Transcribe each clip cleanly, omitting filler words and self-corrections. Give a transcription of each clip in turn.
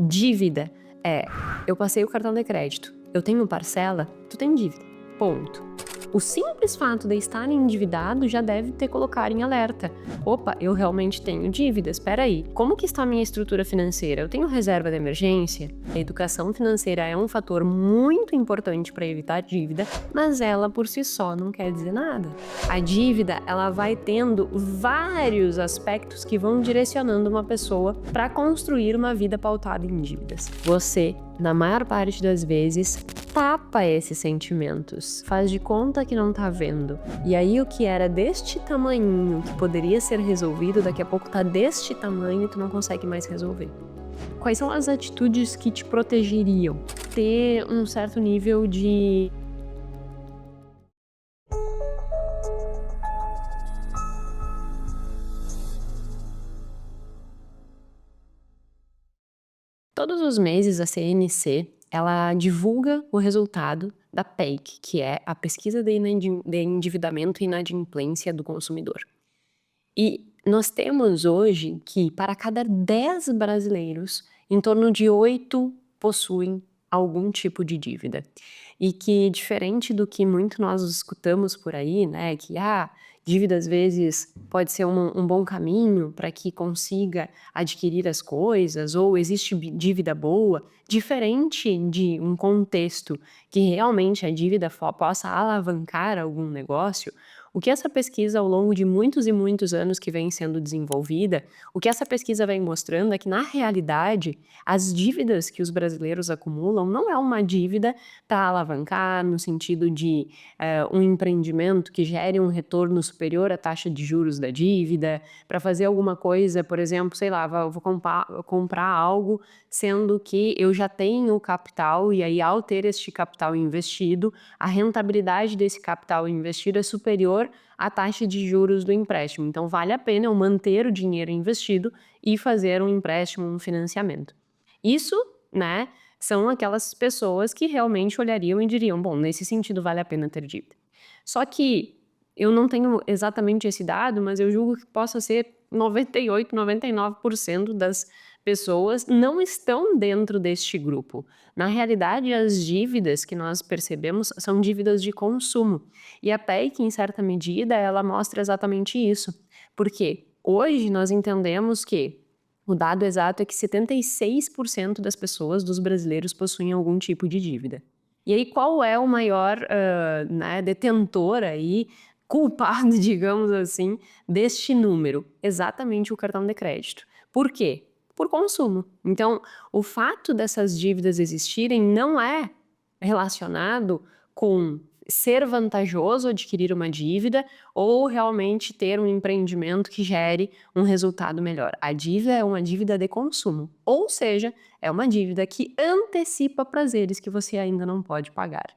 Dívida eu passei o cartão de crédito, eu tenho parcela, tu tem dívida, ponto. O simples fato de estar endividado já deve ter colocado em alerta. Opa, eu realmente tenho dívidas, espera aí. Como que está a minha estrutura financeira? Eu tenho reserva de emergência? A educação financeira é um fator muito importante para evitar dívida, mas ela por si só não quer dizer nada. A dívida, ela vai tendo vários aspectos que vão direcionando uma pessoa para construir uma vida pautada em dívidas. Você, na maior parte das vezes, tapa esses sentimentos, faz de conta que não tá vendo. E aí o que era deste tamanhinho, que poderia ser resolvido, daqui a pouco tá deste tamanho e tu não consegue mais resolver. Quais são as atitudes que te protegeriam? Ter um certo nível de Todos os meses a CNC, ela divulga o resultado da PEIC, que é a Pesquisa de Endividamento e Inadimplência do Consumidor. E nós temos hoje que para cada 10 brasileiros, em torno de 8 possuem algum tipo de dívida. E que diferente do que muito nós escutamos por aí, né, que dívida às vezes pode ser um bom caminho para que consiga adquirir as coisas, ou existe dívida boa, diferente de um contexto que realmente a dívida possa alavancar algum negócio. O que essa pesquisa, ao longo de muitos e muitos anos que vem sendo desenvolvida, o que essa pesquisa vem mostrando é que, na realidade, as dívidas que os brasileiros acumulam não é uma dívida para alavancar, no sentido de um empreendimento que gere um retorno superior à taxa de juros da dívida, para fazer alguma coisa, por exemplo, sei lá, vou comprar algo, sendo que eu já tenho o capital, e aí, ao ter este capital investido, a rentabilidade desse capital investido é superior à taxa de juros do empréstimo. Então, vale a pena eu manter o dinheiro investido e fazer um empréstimo, um financiamento. Isso, né, são aquelas pessoas que realmente olhariam e diriam, bom, nesse sentido vale a pena ter dívida. Só que eu não tenho exatamente esse dado, mas eu julgo que possa ser 98, 99% das pessoas não estão dentro deste grupo. Na realidade, as dívidas que nós percebemos são dívidas de consumo. E a PEC, em certa medida, ela mostra exatamente isso. Porque hoje nós entendemos que o dado exato é que 76% das pessoas, dos brasileiros, possuem algum tipo de dívida. E aí, qual é o maior detentor aí, culpado, digamos assim, deste número? Exatamente o cartão de crédito. Por quê? Por consumo. Então, o fato dessas dívidas existirem não é relacionado com ser vantajoso adquirir uma dívida ou realmente ter um empreendimento que gere um resultado melhor. A dívida é uma dívida de consumo, ou seja, é uma dívida que antecipa prazeres que você ainda não pode pagar.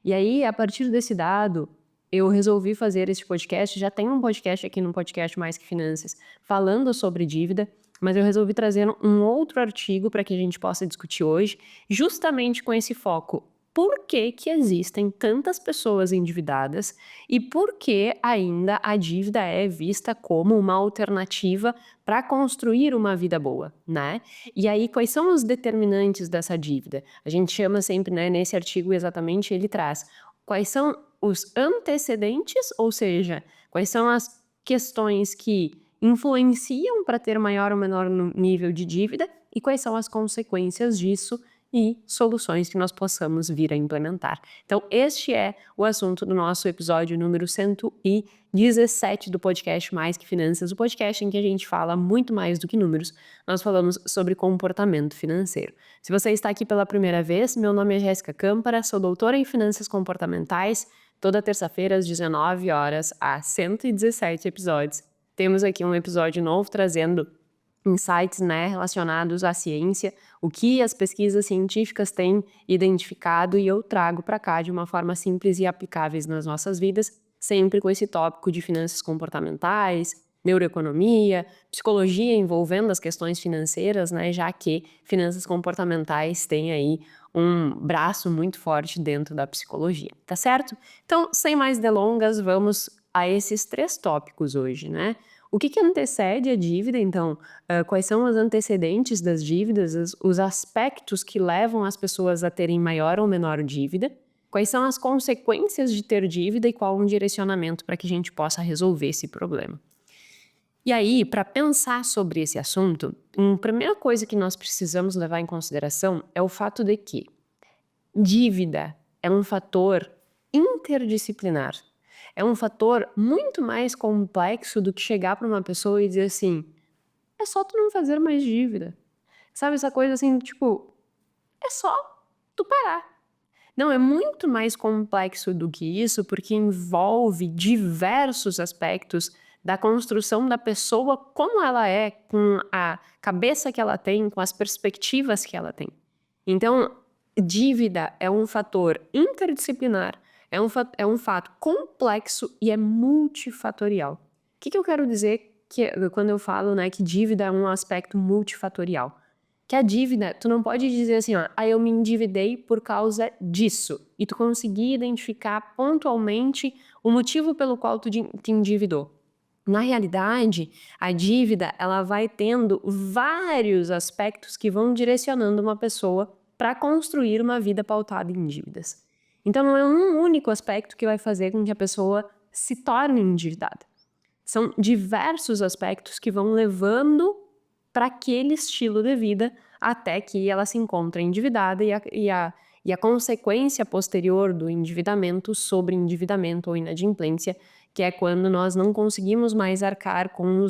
E aí, a partir desse dado, eu resolvi fazer esse podcast. Já tem um podcast aqui no Podcast Mais Que Finanças falando sobre dívida, mas eu resolvi trazer um outro artigo para que a gente possa discutir hoje, justamente com esse foco. Por que que existem tantas pessoas endividadas e por que ainda a dívida é vista como uma alternativa para construir uma vida boa, né? E aí, quais são os determinantes dessa dívida? A gente chama sempre, né, nesse artigo exatamente, ele traz quais são os antecedentes, ou seja, quais são as questões que influenciam para ter maior ou menor nível de dívida e quais são as consequências disso e soluções que nós possamos vir a implementar. Então, este é o assunto do nosso episódio número 117 do podcast Mais Que Finanças, o podcast em que a gente fala muito mais do que números. Nós falamos sobre comportamento financeiro. Se você está aqui pela primeira vez, meu nome é Jéssica Câmpara, sou doutora em Finanças Comportamentais. Toda terça-feira, às 19 horas, há 117 episódios. Temos aqui um episódio novo trazendo insights, né, relacionados à ciência, o que as pesquisas científicas têm identificado, e eu trago para cá de uma forma simples e aplicáveis nas nossas vidas, sempre com esse tópico de finanças comportamentais, neuroeconomia, psicologia envolvendo as questões financeiras, né, já que finanças comportamentais têm aí um braço muito forte dentro da psicologia, tá certo? Então, sem mais delongas, vamos a esses 3 tópicos hoje, né? O que que antecede a dívida, então? Quais são os antecedentes das dívidas, os aspectos que levam as pessoas a terem maior ou menor dívida? Quais são as consequências de ter dívida e qual um direcionamento para que a gente possa resolver esse problema? E aí, para pensar sobre esse assunto, a primeira coisa que nós precisamos levar em consideração é o fato de que dívida é um fator interdisciplinar. É um fator muito mais complexo do que chegar para uma pessoa e dizer assim: é só tu não fazer mais dívida. Sabe essa coisa assim, tipo, é só tu parar. Não, é muito mais complexo do que isso, porque envolve diversos aspectos da construção da pessoa como ela é, com a cabeça que ela tem, com as perspectivas que ela tem. Então, dívida é um fator interdisciplinar, é um fato complexo e é multifatorial. O que eu quero dizer quando eu falo, né, que dívida é um aspecto multifatorial? Que a dívida, tu não pode dizer assim, ó, eu me endividei por causa disso, e tu conseguir identificar pontualmente o motivo pelo qual tu te endividou. Na realidade, a dívida, ela vai tendo vários aspectos que vão direcionando uma pessoa para construir uma vida pautada em dívidas. Então, não é um único aspecto que vai fazer com que a pessoa se torne endividada. São diversos aspectos que vão levando para aquele estilo de vida até que ela se encontre endividada e a consequência posterior do endividamento, sobreendividamento ou inadimplência, que é quando nós não conseguimos mais arcar com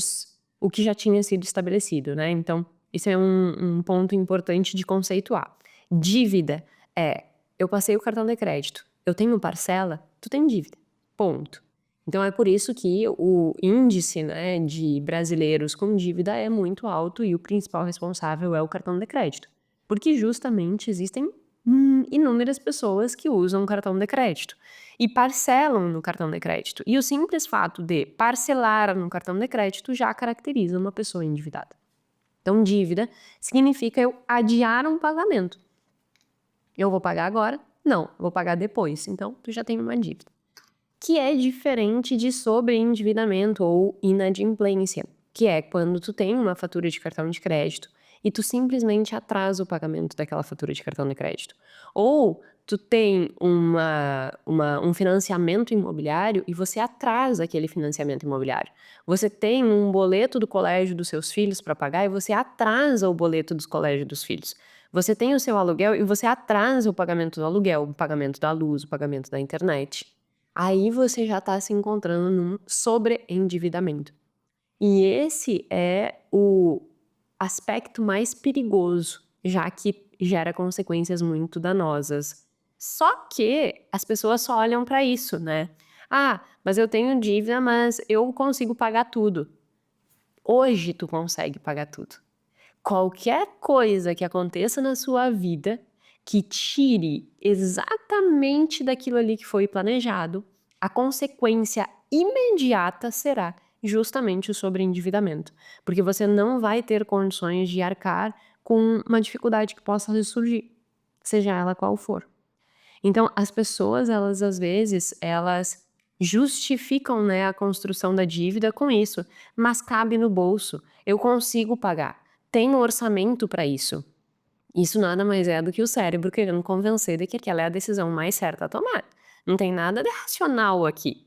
o que já tinha sido estabelecido, né? Então, isso é um ponto importante de conceituar. Dívida é, eu passei o cartão de crédito, eu tenho parcela, tu tem dívida, ponto. Então é por isso que o índice, né, de brasileiros com dívida é muito alto e o principal responsável é o cartão de crédito. Porque justamente existem inúmeras pessoas que usam o cartão de crédito e parcelam no cartão de crédito. E o simples fato de parcelar no cartão de crédito já caracteriza uma pessoa endividada. Então, dívida significa eu adiar um pagamento. Eu vou pagar agora? Não, eu vou pagar depois. Então, tu já tem uma dívida. Que é diferente de sobreendividamento ou inadimplência, que é quando tu tem uma fatura de cartão de crédito e tu simplesmente atrasa o pagamento daquela fatura de cartão de crédito. Ou tu tem um financiamento imobiliário e você atrasa aquele financiamento imobiliário. Você tem um boleto do colégio dos seus filhos para pagar e você atrasa o boleto dos colégios dos filhos. Você tem o seu aluguel e você atrasa o pagamento do aluguel, o pagamento da luz, o pagamento da internet. Aí você já está se encontrando num sobreendividamento. E esse é o aspecto mais perigoso, já que gera consequências muito danosas. Só que as pessoas só olham para isso, né? Ah, mas eu tenho dívida, mas eu consigo pagar tudo. Hoje tu consegue pagar tudo. Qualquer coisa que aconteça na sua vida que tire exatamente daquilo ali que foi planejado, a consequência imediata será justamente o sobreendividamento, porque você não vai ter condições de arcar com uma dificuldade que possa surgir, seja ela qual for. Então, as pessoas, elas às vezes, elas justificam, né, a construção da dívida com isso, mas cabe no bolso, eu consigo pagar, tenho orçamento para isso. Isso nada mais é do que o cérebro querendo convencer de que aquela é a decisão mais certa a tomar. Não tem nada de racional aqui.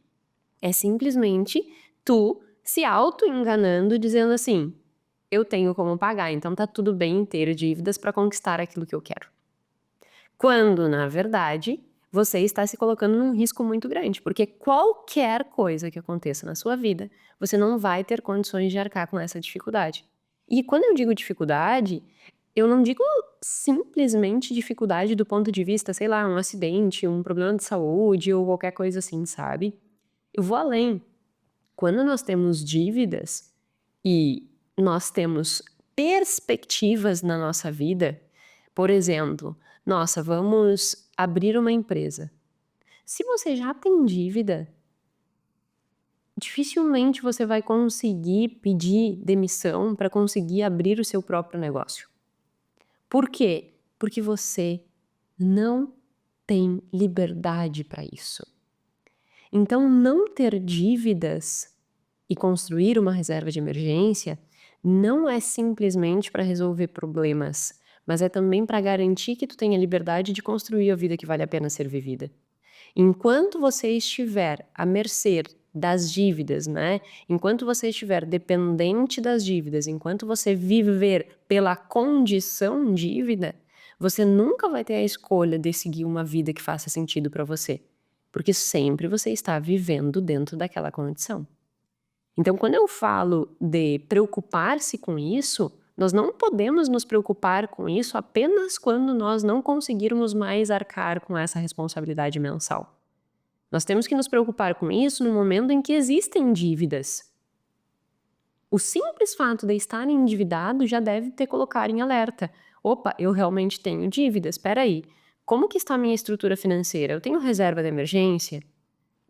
É simplesmente tu se auto-enganando, dizendo assim: eu tenho como pagar, então tá tudo bem em ter dívidas para conquistar aquilo que eu quero. Quando, na verdade, você está se colocando num risco muito grande, porque qualquer coisa que aconteça na sua vida, você não vai ter condições de arcar com essa dificuldade. E quando eu digo dificuldade, eu não digo simplesmente dificuldade do ponto de vista, sei lá, um acidente, um problema de saúde ou qualquer coisa assim, sabe? Eu vou além. Quando nós temos dívidas e nós temos perspectivas na nossa vida, por exemplo, nossa, vamos abrir uma empresa. Se você já tem dívida, dificilmente você vai conseguir pedir demissão para conseguir abrir o seu próprio negócio. Por quê? Porque você não tem liberdade para isso. Então, não ter dívidas e construir uma reserva de emergência não é simplesmente para resolver problemas, mas é também para garantir que tu tenha liberdade de construir a vida que vale a pena ser vivida. Enquanto você estiver à mercê das dívidas, né? Enquanto você estiver dependente das dívidas, enquanto você viver pela condição dívida, você nunca vai ter a escolha de seguir uma vida que faça sentido para você, porque sempre você está vivendo dentro daquela condição. Então, quando eu falo de preocupar-se com isso, nós não podemos nos preocupar com isso apenas quando nós não conseguirmos mais arcar com essa responsabilidade mensal. Nós temos que nos preocupar com isso no momento em que existem dívidas. O simples fato de estar endividado já deve ter colocado em alerta. Opa, eu realmente tenho dívidas, espera aí. Como que está a minha estrutura financeira? Eu tenho reserva de emergência?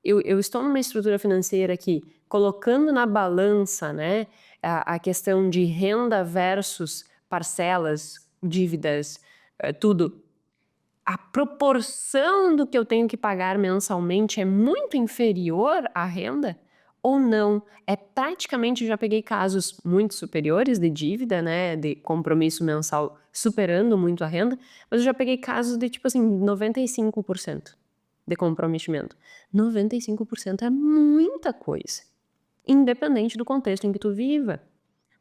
Eu estou numa estrutura financeira que, colocando na balança, né, a questão de renda versus parcelas, dívidas, tudo, a proporção do que eu tenho que pagar mensalmente é muito inferior à renda ou não? É praticamente, já peguei casos muito superiores de dívida, né, de compromisso mensal superando muito a renda, mas eu já peguei casos de tipo assim, 95% de comprometimento. 95% é muita coisa, independente do contexto em que tu viva.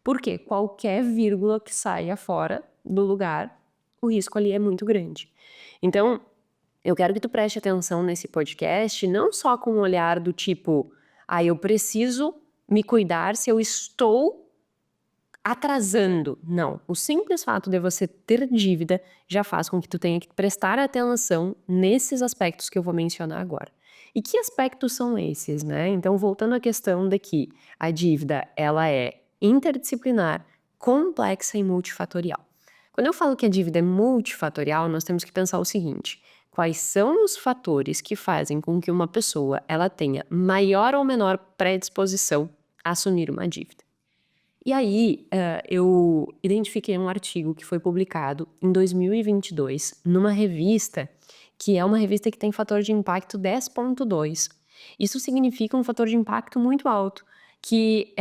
Porque qualquer vírgula que saia fora do lugar, o risco ali é muito grande. Então, eu quero que tu preste atenção nesse podcast, não só com um olhar do tipo, eu preciso me cuidar se eu estou atrasando. Não, o simples fato de você ter dívida já faz com que tu tenha que prestar atenção nesses aspectos que eu vou mencionar agora. E que aspectos são esses, né? Então, voltando à questão de que a dívida, ela é interdisciplinar, complexa e multifatorial. Quando eu falo que a dívida é multifatorial, nós temos que pensar o seguinte: quais são os fatores que fazem com que uma pessoa ela tenha maior ou menor predisposição a assumir uma dívida? E aí, eu identifiquei um artigo que foi publicado em 2022 numa revista, que é uma revista que tem fator de impacto 10.2. Isso significa um fator de impacto muito alto, que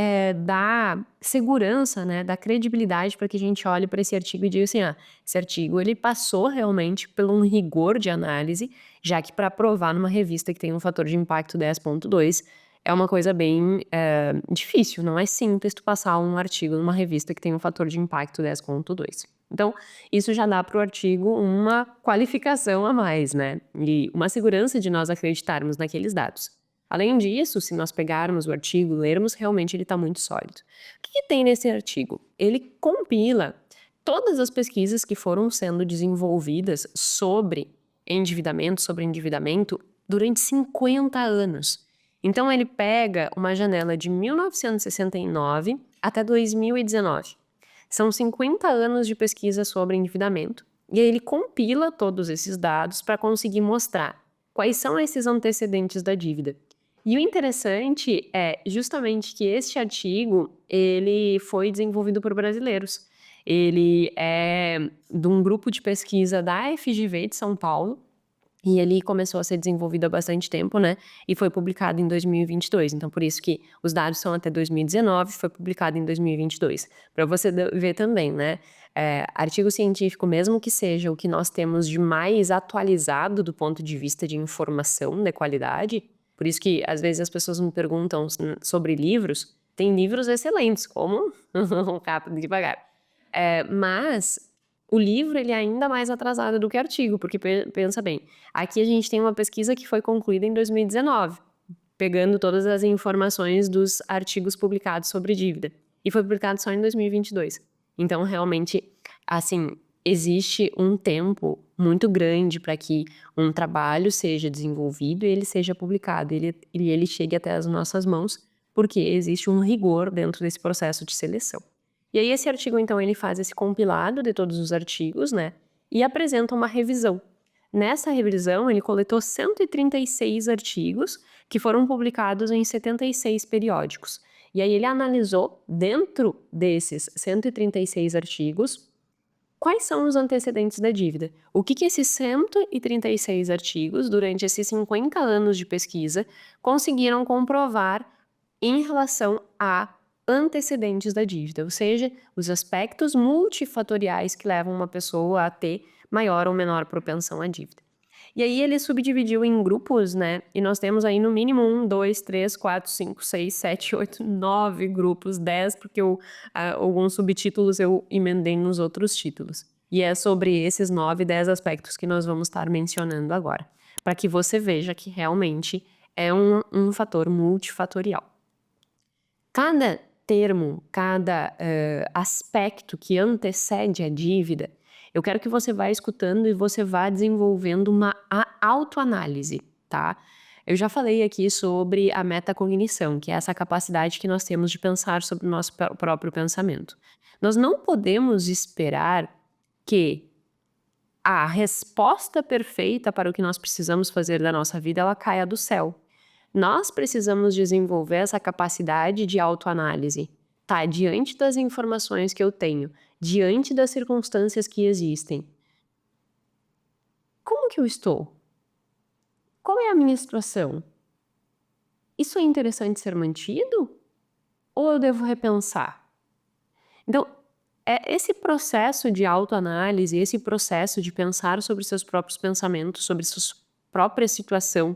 dá segurança, né, dá credibilidade para que a gente olhe para esse artigo e diga assim: esse artigo ele passou realmente por um rigor de análise, já que para aprovar numa revista que tem um fator de impacto 10.2 é uma coisa bem difícil, não é simples tu passar um artigo numa revista que tem um fator de impacto 10.2. Então, isso já dá para o artigo uma qualificação a mais, né? E uma segurança de nós acreditarmos naqueles dados. Além disso, se nós pegarmos o artigo, lermos, realmente ele está muito sólido. O que tem nesse artigo? Ele compila todas as pesquisas que foram sendo desenvolvidas sobre endividamento durante 50 anos. Então ele pega uma janela de 1969 até 2019. São 50 anos de pesquisa sobre endividamento e aí ele compila todos esses dados para conseguir mostrar quais são esses antecedentes da dívida. E o interessante é justamente que este artigo ele foi desenvolvido por brasileiros. Ele é de um grupo de pesquisa da FGV de São Paulo. E ele começou a ser desenvolvido há bastante tempo, né? E foi publicado em 2022. Então, por isso que os dados são até 2019, foi publicado em 2022. Para você ver também, né? Artigo científico, mesmo que seja o que nós temos de mais atualizado do ponto de vista de informação de qualidade, por isso que às vezes as pessoas me perguntam sobre livros, tem livros excelentes, como o Capa de Devagar. Mas o livro ele é ainda mais atrasado do que o artigo, porque pensa bem, aqui a gente tem uma pesquisa que foi concluída em 2019, pegando todas as informações dos artigos publicados sobre dívida, e foi publicado só em 2022. Então, realmente, assim, existe um tempo muito grande para que um trabalho seja desenvolvido e ele seja publicado, e ele chegue até as nossas mãos, porque existe um rigor dentro desse processo de seleção. E aí esse artigo, então, ele faz esse compilado de todos os artigos, né, e apresenta uma revisão. Nessa revisão, ele coletou 136 artigos que foram publicados em 76 periódicos. E aí ele analisou, dentro desses 136 artigos, quais são os antecedentes da dívida. O que esses 136 artigos, durante esses 50 anos de pesquisa, conseguiram comprovar em relação a antecedentes da dívida, ou seja, os aspectos multifatoriais que levam uma pessoa a ter maior ou menor propensão à dívida. E aí ele subdividiu em grupos, né? E nós temos aí no mínimo 1, 2, 3, 4, 5, 6, 7, 8, 9 grupos, 10, porque alguns subtítulos eu emendei nos outros títulos. E é sobre esses 9, 10 aspectos que nós vamos estar mencionando agora, para que você veja que realmente é um fator multifatorial. Cada termo, cada aspecto que antecede a dívida, eu quero que você vá escutando e você vá desenvolvendo uma autoanálise, tá? Eu já falei aqui sobre a metacognição, que é essa capacidade que nós temos de pensar sobre o nosso próprio pensamento. Nós não podemos esperar que a resposta perfeita para o que nós precisamos fazer da nossa vida, ela caia do céu. Nós precisamos desenvolver essa capacidade de autoanálise, tá? Diante das informações que eu tenho, diante das circunstâncias que existem. Como que eu estou? Qual é a minha situação? Isso é interessante ser mantido? Ou eu devo repensar? Então, esse processo de autoanálise, esse processo de pensar sobre seus próprios pensamentos, sobre sua própria situação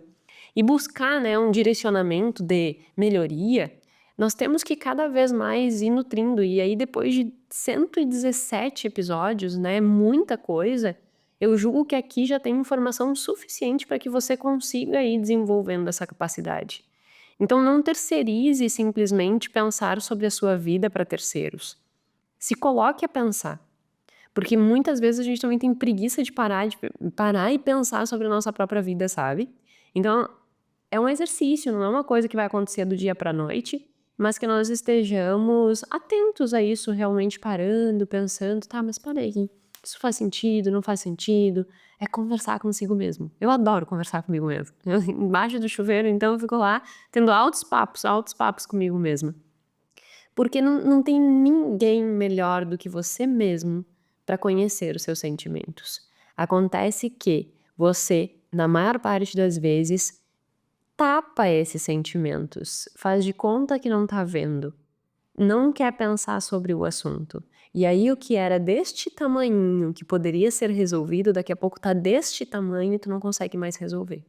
e buscar, né, um direcionamento de melhoria, nós temos que cada vez mais ir nutrindo. E aí, depois de 117 episódios, né, muita coisa, eu julgo que aqui já tem informação suficiente para que você consiga ir desenvolvendo essa capacidade. Então, não terceirize simplesmente pensar sobre a sua vida para terceiros. Se coloque a pensar, porque muitas vezes a gente também tem preguiça de parar e pensar sobre a nossa própria vida, sabe? Então, é um exercício, não é uma coisa que vai acontecer do dia para a noite, mas que nós estejamos atentos a isso, realmente parando, pensando, tá, mas parei, isso faz sentido, não faz sentido? É conversar consigo mesmo. Eu adoro conversar comigo mesmo. Embaixo do chuveiro, então eu fico lá tendo altos papos comigo mesma. Porque não tem ninguém melhor do que você mesmo para conhecer os seus sentimentos. Acontece que você, na maior parte das vezes, tapa esses sentimentos, faz de conta que não tá vendo, não quer pensar sobre o assunto. E aí o que era deste tamanhinho, que poderia ser resolvido, daqui a pouco tá deste tamanho e tu não consegue mais resolver.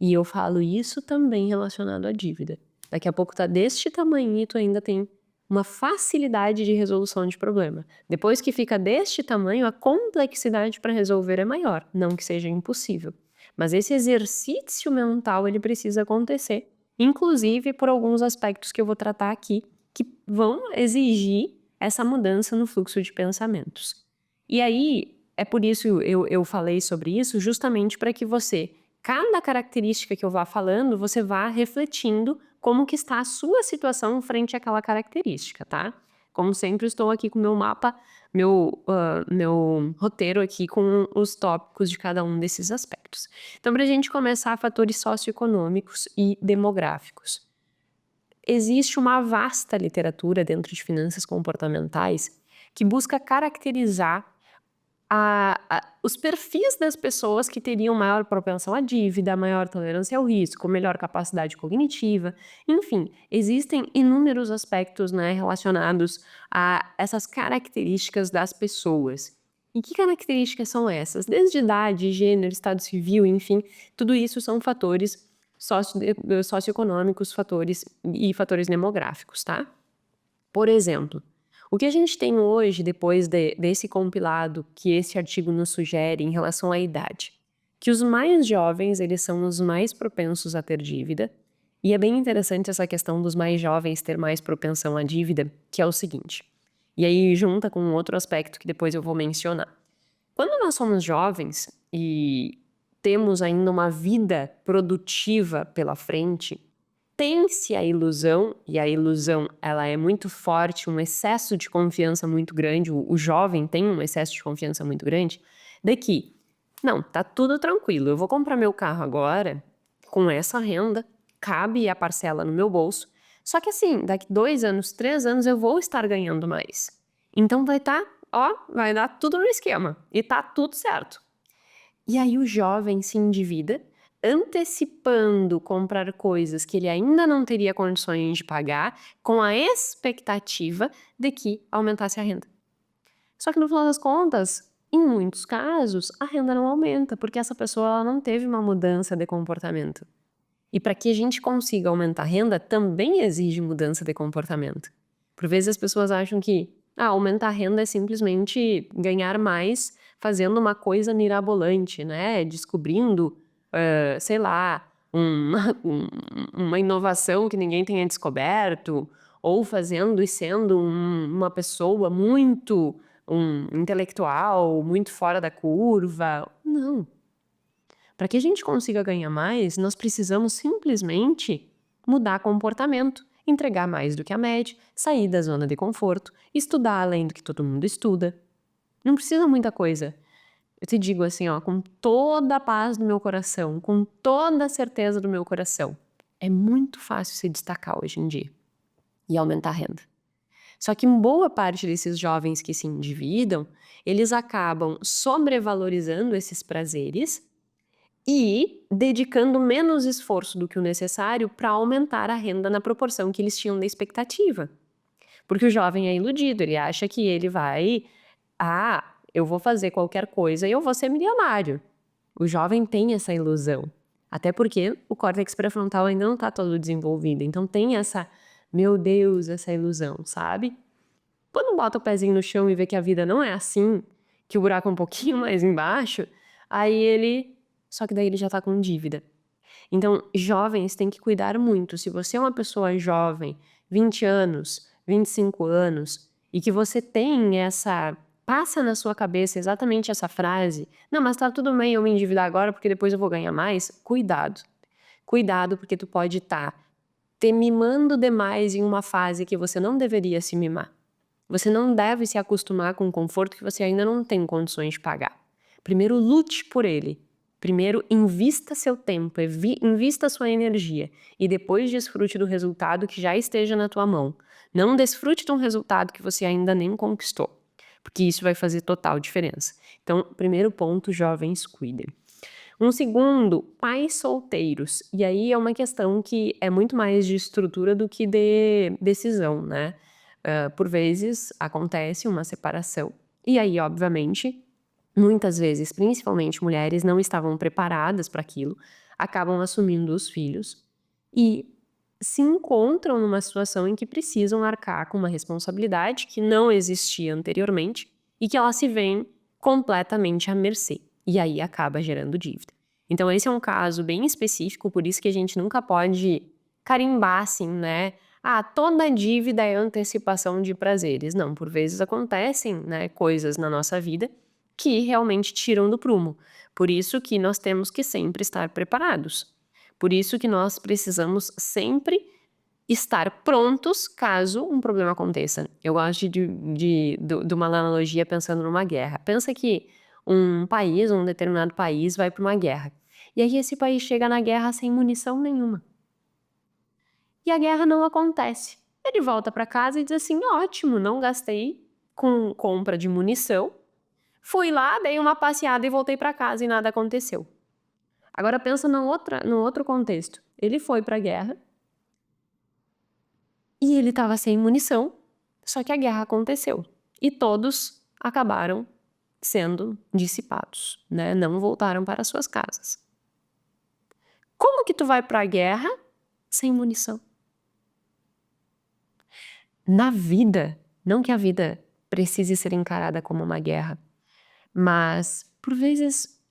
E eu falo isso também relacionado à dívida. Daqui a pouco tá deste tamanho e tu ainda tem uma facilidade de resolução de problema. Depois que fica deste tamanho, a complexidade para resolver é maior. Não que seja impossível. Mas esse exercício mental, ele precisa acontecer, inclusive por alguns aspectos que eu vou tratar aqui, que vão exigir essa mudança no fluxo de pensamentos. E aí, é por isso eu falei sobre isso, justamente para que você, cada característica que eu vá falando, você vá refletindo como que está a sua situação frente àquela característica, tá? Como sempre, estou aqui com o meu mapa, meu roteiro aqui com os tópicos de cada um desses aspectos. Então, para a gente começar, fatores socioeconômicos e demográficos. Existe uma vasta literatura dentro de finanças comportamentais que busca caracterizar os perfis das pessoas que teriam maior propensão à dívida, maior tolerância ao risco, melhor capacidade cognitiva, enfim, existem inúmeros aspectos, né, relacionados a essas características das pessoas. E que características são essas? Desde idade, gênero, estado civil, enfim, tudo isso são fatores socioeconômicos, fatores demográficos, tá? Por exemplo, o que a gente tem hoje, depois desse compilado que esse artigo nos sugere em relação à idade? Que os mais jovens, eles são os mais propensos a ter dívida, e é bem interessante essa questão dos mais jovens ter mais propensão à dívida, que é o seguinte, e aí junta com um outro aspecto que depois eu vou mencionar. Quando nós somos jovens e temos ainda uma vida produtiva pela frente, tem-se a ilusão, e a ilusão ela é muito forte, um excesso de confiança muito grande, o jovem tem um excesso de confiança muito grande, de que, não, tá tudo tranquilo, eu vou comprar meu carro agora, com essa renda, cabe a parcela no meu bolso, só que assim, daqui 2 anos, 3 anos eu vou estar ganhando mais. Então vai vai dar tudo no esquema, e tá tudo certo. E aí o jovem se endivida, antecipando comprar coisas que ele ainda não teria condições de pagar, com a expectativa de que aumentasse a renda. Só que no final das contas, em muitos casos, a renda não aumenta, porque essa pessoa ela não teve uma mudança de comportamento. E para que a gente consiga aumentar a renda, também exige mudança de comportamento. Por vezes as pessoas acham que aumentar a renda é simplesmente ganhar mais fazendo uma coisa mirabolante, né? Descobrindo, sei lá, uma inovação que ninguém tenha descoberto, ou fazendo e sendo uma pessoa muito intelectual, muito fora da curva. Não. Para que a gente consiga ganhar mais, nós precisamos simplesmente mudar comportamento, entregar mais do que a média, sair da zona de conforto, estudar além do que todo mundo estuda. Não precisa muita coisa. Eu te digo assim, ó, com toda a paz do meu coração, com toda a certeza do meu coração, é muito fácil se destacar hoje em dia e aumentar a renda. Só que boa parte desses jovens que se endividam, eles acabam sobrevalorizando esses prazeres e dedicando menos esforço do que o necessário para aumentar a renda na proporção que eles tinham da expectativa. Porque o jovem é iludido, ele acha que ele vai, eu vou fazer qualquer coisa e eu vou ser milionário. O jovem tem essa ilusão. Até porque o córtex pré-frontal ainda não está todo desenvolvido, então tem essa, meu Deus, essa ilusão, sabe? Quando bota o pezinho no chão e vê que a vida não é assim, que o buraco é um pouquinho mais embaixo, só que daí ele já tá com dívida. Então, jovens têm que cuidar muito. Se você é uma pessoa jovem, 20 anos, 25 anos, e que você tem passa na sua cabeça exatamente essa frase, não, mas tá tudo bem eu me endividar agora porque depois eu vou ganhar mais, cuidado. Cuidado, porque tu pode estar te mimando demais em uma fase que você não deveria se mimar. Você não deve se acostumar com um conforto que você ainda não tem condições de pagar. Primeiro, lute por ele. Primeiro, invista seu tempo, invista sua energia e depois desfrute do resultado que já esteja na tua mão. Não desfrute de um resultado que você ainda nem conquistou, porque isso vai fazer total diferença. Então, primeiro ponto, jovens, cuidem. Um segundo, pais solteiros. E aí é uma questão que é muito mais de estrutura do que de decisão, né? Por vezes acontece uma separação. E aí, obviamente, muitas vezes, principalmente mulheres, não estavam preparadas para aquilo, acabam assumindo os filhos e se encontram numa situação em que precisam arcar com uma responsabilidade que não existia anteriormente e que elas se veem completamente à mercê. E aí acaba gerando dívida. Então esse é um caso bem específico, por isso que a gente nunca pode carimbar assim, né? Toda dívida é antecipação de prazeres. Não, por vezes acontecem, né, coisas na nossa vida que realmente tiram do prumo. Por isso que nós temos que sempre estar preparados. Por isso que nós precisamos sempre estar prontos caso um problema aconteça. Eu gosto de uma analogia pensando numa guerra. Pensa que um determinado país vai para uma guerra. E aí esse país chega na guerra sem munição nenhuma. E a guerra não acontece. Ele volta para casa e diz assim, ótimo, não gastei com compra de munição. Fui lá, dei uma passeada e voltei para casa e nada aconteceu. Agora pensa no outro contexto. Ele foi para a guerra e ele estava sem munição, só que a guerra aconteceu. E todos acabaram sendo dissipados, né? Não voltaram para suas casas. Como que tu vai para a guerra sem munição? Na vida, não que a vida precise ser encarada como uma guerra, mas por vezes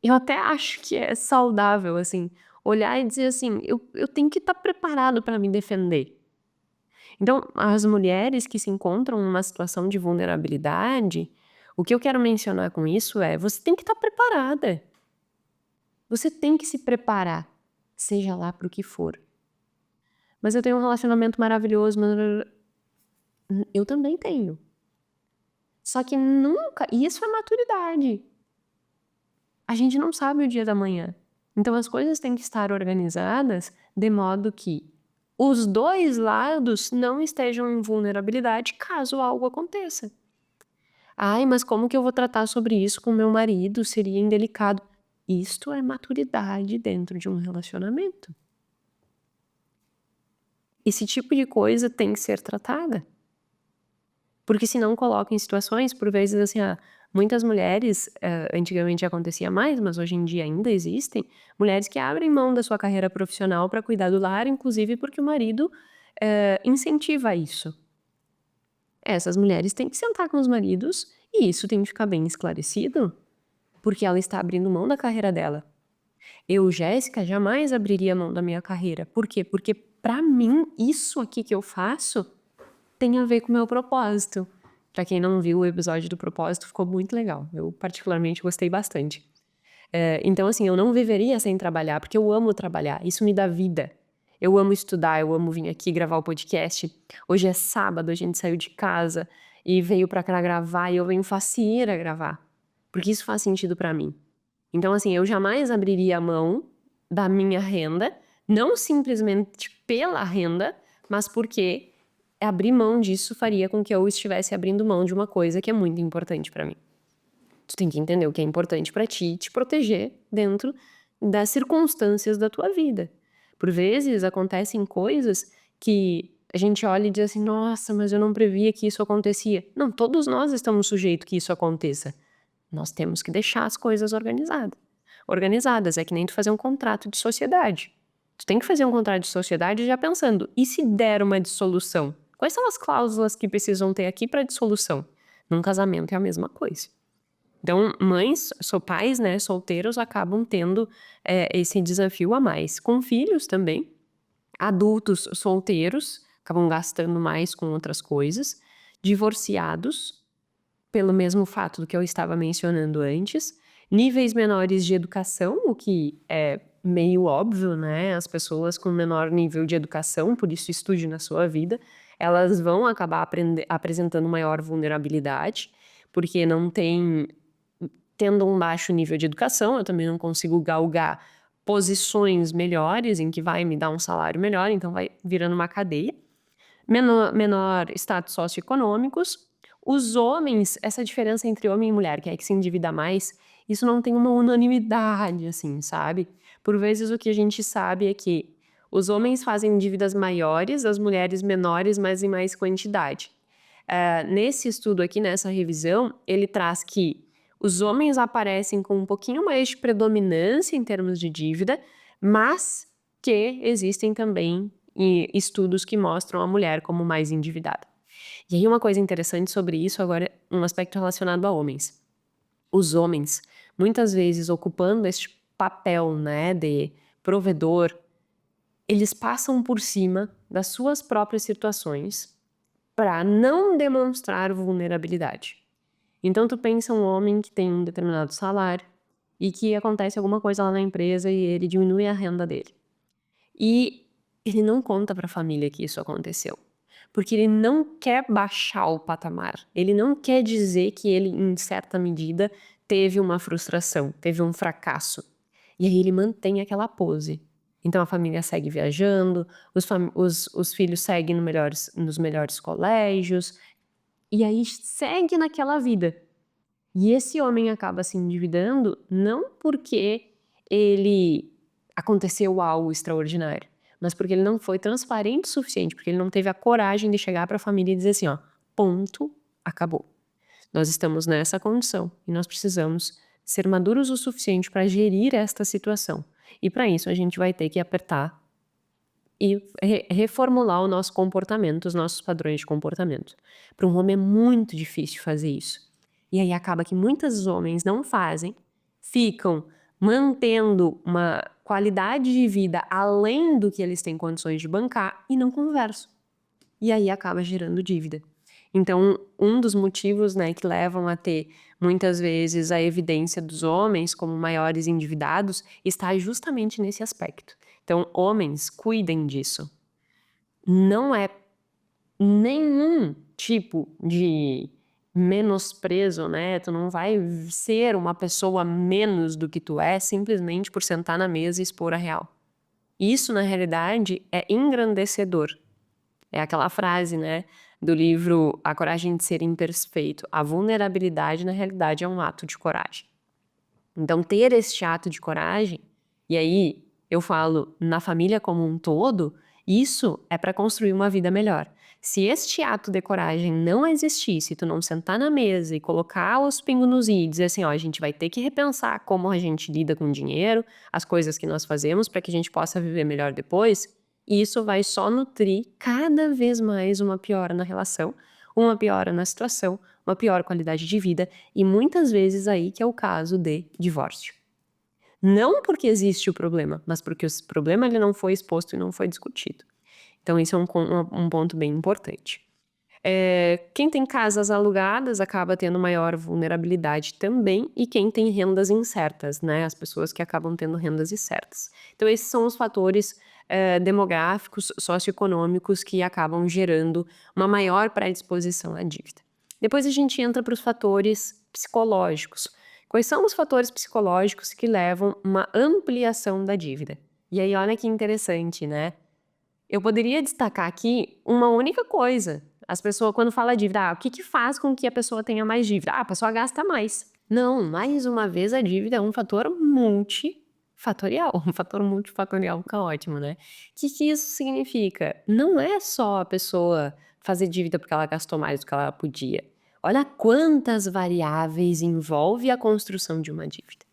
eu até acho que é saudável, assim, olhar e dizer assim, eu tenho que estar preparado para me defender. Então, as mulheres que se encontram numa situação de vulnerabilidade, o que eu quero mencionar com isso é, você tem que estar preparada. Você tem que se preparar, seja lá para o que for. Mas eu tenho um relacionamento maravilhoso, eu também tenho. Só que nunca, e isso é maturidade. A gente não sabe o dia da manhã. Então as coisas têm que estar organizadas de modo que os dois lados não estejam em vulnerabilidade caso algo aconteça. Mas como que eu vou tratar sobre isso com meu marido? Seria indelicado. Isto é maturidade dentro de um relacionamento. Esse tipo de coisa tem que ser tratada. Porque senão coloca em situações, por vezes, assim, muitas mulheres, antigamente acontecia mais, mas hoje em dia ainda existem, mulheres que abrem mão da sua carreira profissional para cuidar do lar, inclusive porque o marido, incentiva isso. Essas mulheres têm que sentar com os maridos e isso tem que ficar bem esclarecido, porque ela está abrindo mão da carreira dela. Eu, Jéssica, jamais abriria mão da minha carreira. Por quê? Porque para mim, isso aqui que eu faço tem a ver com o meu propósito. Pra quem não viu o episódio do propósito, ficou muito legal. Eu particularmente gostei bastante. Então assim, eu não viveria sem trabalhar, porque eu amo trabalhar, isso me dá vida. Eu amo estudar, eu amo vir aqui gravar o podcast. Hoje é sábado, a gente saiu de casa e veio pra cá gravar e eu venho faceira gravar, porque isso faz sentido pra mim. Então assim, eu jamais abriria a mão da minha renda, não simplesmente pela renda, mas porque abrir mão disso faria com que eu estivesse abrindo mão de uma coisa que é muito importante pra mim. Tu tem que entender o que é importante pra ti, te proteger dentro das circunstâncias da tua vida. Por vezes acontecem coisas que a gente olha e diz assim: "Nossa, mas eu não previa que isso acontecia". Não, todos nós estamos sujeitos que isso aconteça. Nós temos que deixar as coisas organizadas. Organizadas, é que nem tu fazer um contrato de sociedade. Tu tem que fazer um contrato de sociedade já pensando: "E se der uma dissolução? Quais são as cláusulas que precisam ter aqui pra dissolução?". Num casamento é a mesma coisa. Então, pais, né, solteiros acabam tendo, esse desafio a mais. Com filhos também, adultos solteiros acabam gastando mais com outras coisas, divorciados, pelo mesmo fato do que eu estava mencionando antes, níveis menores de educação, o que é meio óbvio, né, as pessoas com menor nível de educação, por isso estude na sua vida, elas vão acabar apresentando maior vulnerabilidade, porque não tem tendo um baixo nível de educação, eu também não consigo galgar posições melhores em que vai me dar um salário melhor, então vai virando uma cadeia. Menor status socioeconômicos. Os homens, essa diferença entre homem e mulher, que é que se endivida mais, isso não tem uma unanimidade, assim, sabe? Por vezes o que a gente sabe é que os homens fazem dívidas maiores, as mulheres menores, mas em mais quantidade. Nesse estudo aqui, nessa revisão, ele traz que os homens aparecem com um pouquinho mais de predominância em termos de dívida, mas que existem também estudos que mostram a mulher como mais endividada. E aí uma coisa interessante sobre isso agora, um aspecto relacionado a homens. Os homens, muitas vezes ocupando este papel, né, de provedor, eles passam por cima das suas próprias situações para não demonstrar vulnerabilidade. Então tu pensa um homem que tem um determinado salário e que acontece alguma coisa lá na empresa e ele diminui a renda dele. E ele não conta para a família que isso aconteceu, porque ele não quer baixar o patamar, ele não quer dizer que ele, em certa medida, teve uma frustração, teve um fracasso. E aí ele mantém aquela pose. Então a família segue viajando, os filhos seguem nos melhores colégios, e aí segue naquela vida. E esse homem acaba se endividando não porque ele aconteceu algo extraordinário, mas porque ele não foi transparente o suficiente, porque ele não teve a coragem de chegar para a família e dizer assim, ó, ponto, acabou. Nós estamos nessa condição e nós precisamos ser maduros o suficiente para gerir esta situação. E para isso a gente vai ter que apertar e reformular o nosso comportamento, os nossos padrões de comportamento. Para um homem é muito difícil fazer isso. E aí acaba que muitos homens não fazem, ficam mantendo uma qualidade de vida além do que eles têm condições de bancar e não conversam. E aí acaba gerando dívida. Então, um dos motivos, né, que levam a ter muitas vezes a evidência dos homens como maiores endividados está justamente nesse aspecto. Então, homens, cuidem disso. Não é nenhum tipo de menosprezo, né? Tu não vai ser uma pessoa menos do que tu é simplesmente por sentar na mesa e expor a real. Isso, na realidade, é engrandecedor. É aquela frase, né, do livro A Coragem de Ser Imperfeito. A vulnerabilidade, na realidade, é um ato de coragem. Então, ter este ato de coragem, e aí eu falo na família como um todo, isso é para construir uma vida melhor. Se este ato de coragem não existir, se tu não sentar na mesa e colocar os pingos nos i e dizer assim, ó, a gente vai ter que repensar como a gente lida com o dinheiro, as coisas que nós fazemos para que a gente possa viver melhor depois, isso vai só nutrir cada vez mais uma piora na relação, uma piora na situação, uma pior qualidade de vida e muitas vezes aí que é o caso de divórcio. Não porque existe o problema, mas porque o problema ele não foi exposto e não foi discutido. Então isso é um ponto bem importante. Quem tem casas alugadas acaba tendo maior vulnerabilidade também e quem tem rendas incertas, né? As pessoas que acabam tendo rendas incertas. Então esses são os fatores demográficos, socioeconômicos que acabam gerando uma maior predisposição à dívida. Depois a gente entra para os fatores psicológicos. Quais são os fatores psicológicos que levam uma ampliação da dívida? E aí olha que interessante, né? Eu poderia destacar aqui uma única coisa. As pessoas, quando fala dívida, o que que faz com que a pessoa tenha mais dívida? A pessoa gasta mais. Não, mais uma vez a dívida é um fator multifatorial, um fator multifatorial fica ótimo, né? O que que isso significa? Não é só a pessoa fazer dívida porque ela gastou mais do que ela podia. Olha quantas variáveis envolve a construção de uma dívida.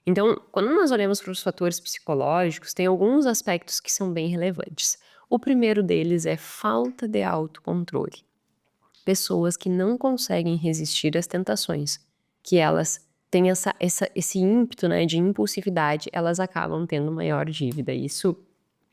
Então, quando nós olhamos para os fatores psicológicos, tem alguns aspectos que são bem relevantes. O primeiro deles é falta de autocontrole. Pessoas que não conseguem resistir às tentações, que elas têm esse ímpeto, né, de impulsividade, elas acabam tendo maior dívida. Isso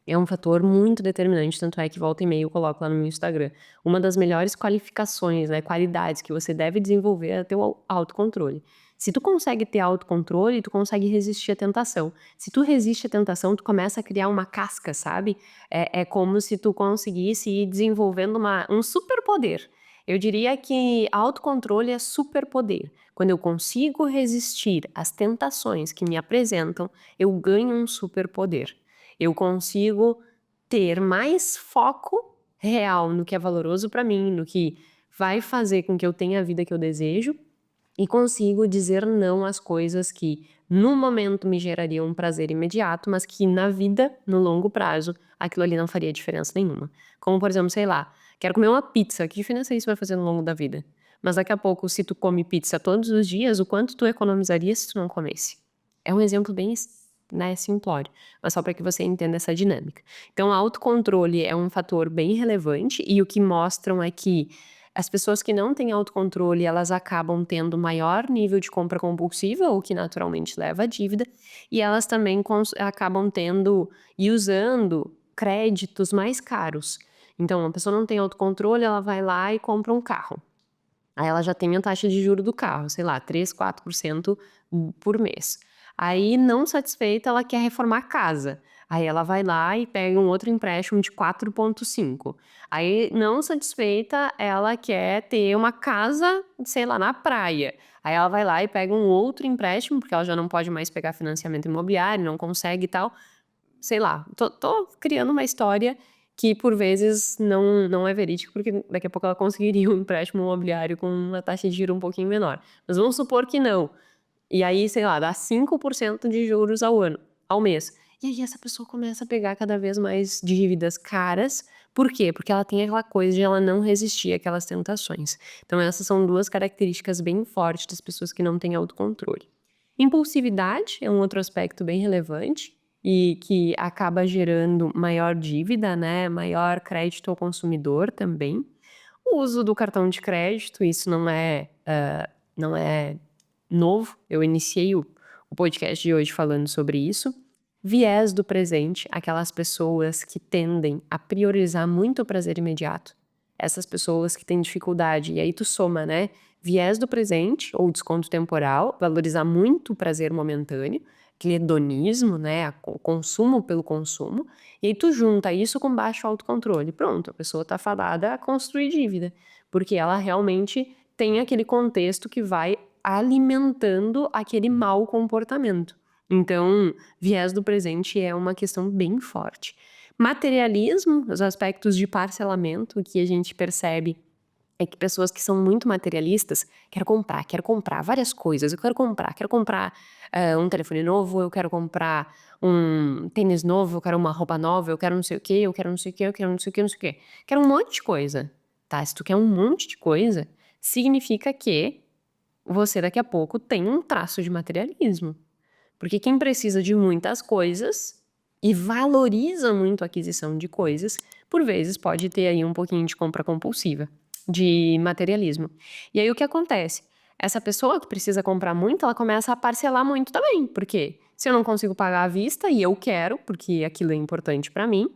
é um fator muito determinante, tanto é que volta e meia eu coloco lá no meu Instagram. Uma das melhores qualificações, né, qualidades que você deve desenvolver é ter o autocontrole. Se tu consegue ter autocontrole, tu consegue resistir à tentação. Se tu resiste à tentação, tu começa a criar uma casca, sabe? É como se tu conseguisse ir desenvolvendo um superpoder. Eu diria que autocontrole é superpoder. Quando eu consigo resistir às tentações que me apresentam, eu ganho um superpoder. Eu consigo ter mais foco real no que é valoroso para mim, no que vai fazer com que eu tenha a vida que eu desejo e consigo dizer não às coisas que no momento me gerariam um prazer imediato, mas que na vida, no longo prazo, aquilo ali não faria diferença nenhuma. Como, por exemplo, sei lá, quero comer uma pizza, que diferença isso vai fazer no longo da vida? Mas daqui a pouco, se tu come pizza todos os dias, o quanto tu economizaria se tu não comesse? É um exemplo bem, né, simplório, mas só para que você entenda essa dinâmica. Então, o autocontrole é um fator bem relevante e o que mostram é que as pessoas que não têm autocontrole, elas acabam tendo maior nível de compra compulsiva, o que naturalmente leva à dívida, e elas também acabam tendo e usando créditos mais caros. Então, a pessoa não tem autocontrole, ela vai lá e compra um carro. Aí ela já tem a taxa de juro do carro, sei lá, 3, 4% por mês. Aí, não satisfeita, ela quer reformar a casa. Aí ela vai lá e pega um outro empréstimo de 4,5. Aí, não satisfeita, ela quer ter uma casa, sei lá, na praia. Aí ela vai lá e pega um outro empréstimo, porque ela já não pode mais pegar financiamento imobiliário, não consegue e tal. Sei lá, tô criando uma história que por vezes não é verídica, porque daqui a pouco ela conseguiria um empréstimo imobiliário com uma taxa de juros um pouquinho menor. Mas vamos supor que não. E aí, sei lá, dá 5% de juros ao mês. E aí essa pessoa começa a pegar cada vez mais dívidas caras. Por quê? Porque ela tem aquela coisa de ela não resistir àquelas tentações. Então essas são duas características bem fortes das pessoas que não têm autocontrole. Impulsividade é um outro aspecto bem relevante e que acaba gerando maior dívida, né, maior crédito ao consumidor também. O uso do cartão de crédito, isso não é novo, eu iniciei o podcast de hoje falando sobre isso. Viés do presente, aquelas pessoas que tendem a priorizar muito o prazer imediato. Essas pessoas que têm dificuldade, e aí tu soma, né? Viés do presente ou desconto temporal, valorizar muito o prazer momentâneo, aquele hedonismo, né? O consumo pelo consumo. E aí tu junta isso com baixo autocontrole. Pronto, a pessoa tá fadada a construir dívida, porque ela realmente tem aquele contexto que vai alimentando aquele mau comportamento. Então, viés do presente é uma questão bem forte. Materialismo, os aspectos de parcelamento que a gente percebe é que pessoas que são muito materialistas, quero comprar várias coisas, eu quero comprar, um telefone novo, eu quero comprar um tênis novo, eu quero uma roupa nova, eu quero não sei o quê, eu quero não sei o quê, eu quero não sei o quê, não sei o quê. Quero um monte de coisa, tá? Se tu quer um monte de coisa, significa que você daqui a pouco tem um traço de materialismo. Porque quem precisa de muitas coisas e valoriza muito a aquisição de coisas, por vezes pode ter aí um pouquinho de compra compulsiva, de materialismo. E aí o que acontece? Essa pessoa que precisa comprar muito, ela começa a parcelar muito também, porque se eu não consigo pagar à vista e eu quero, porque aquilo é importante pra mim,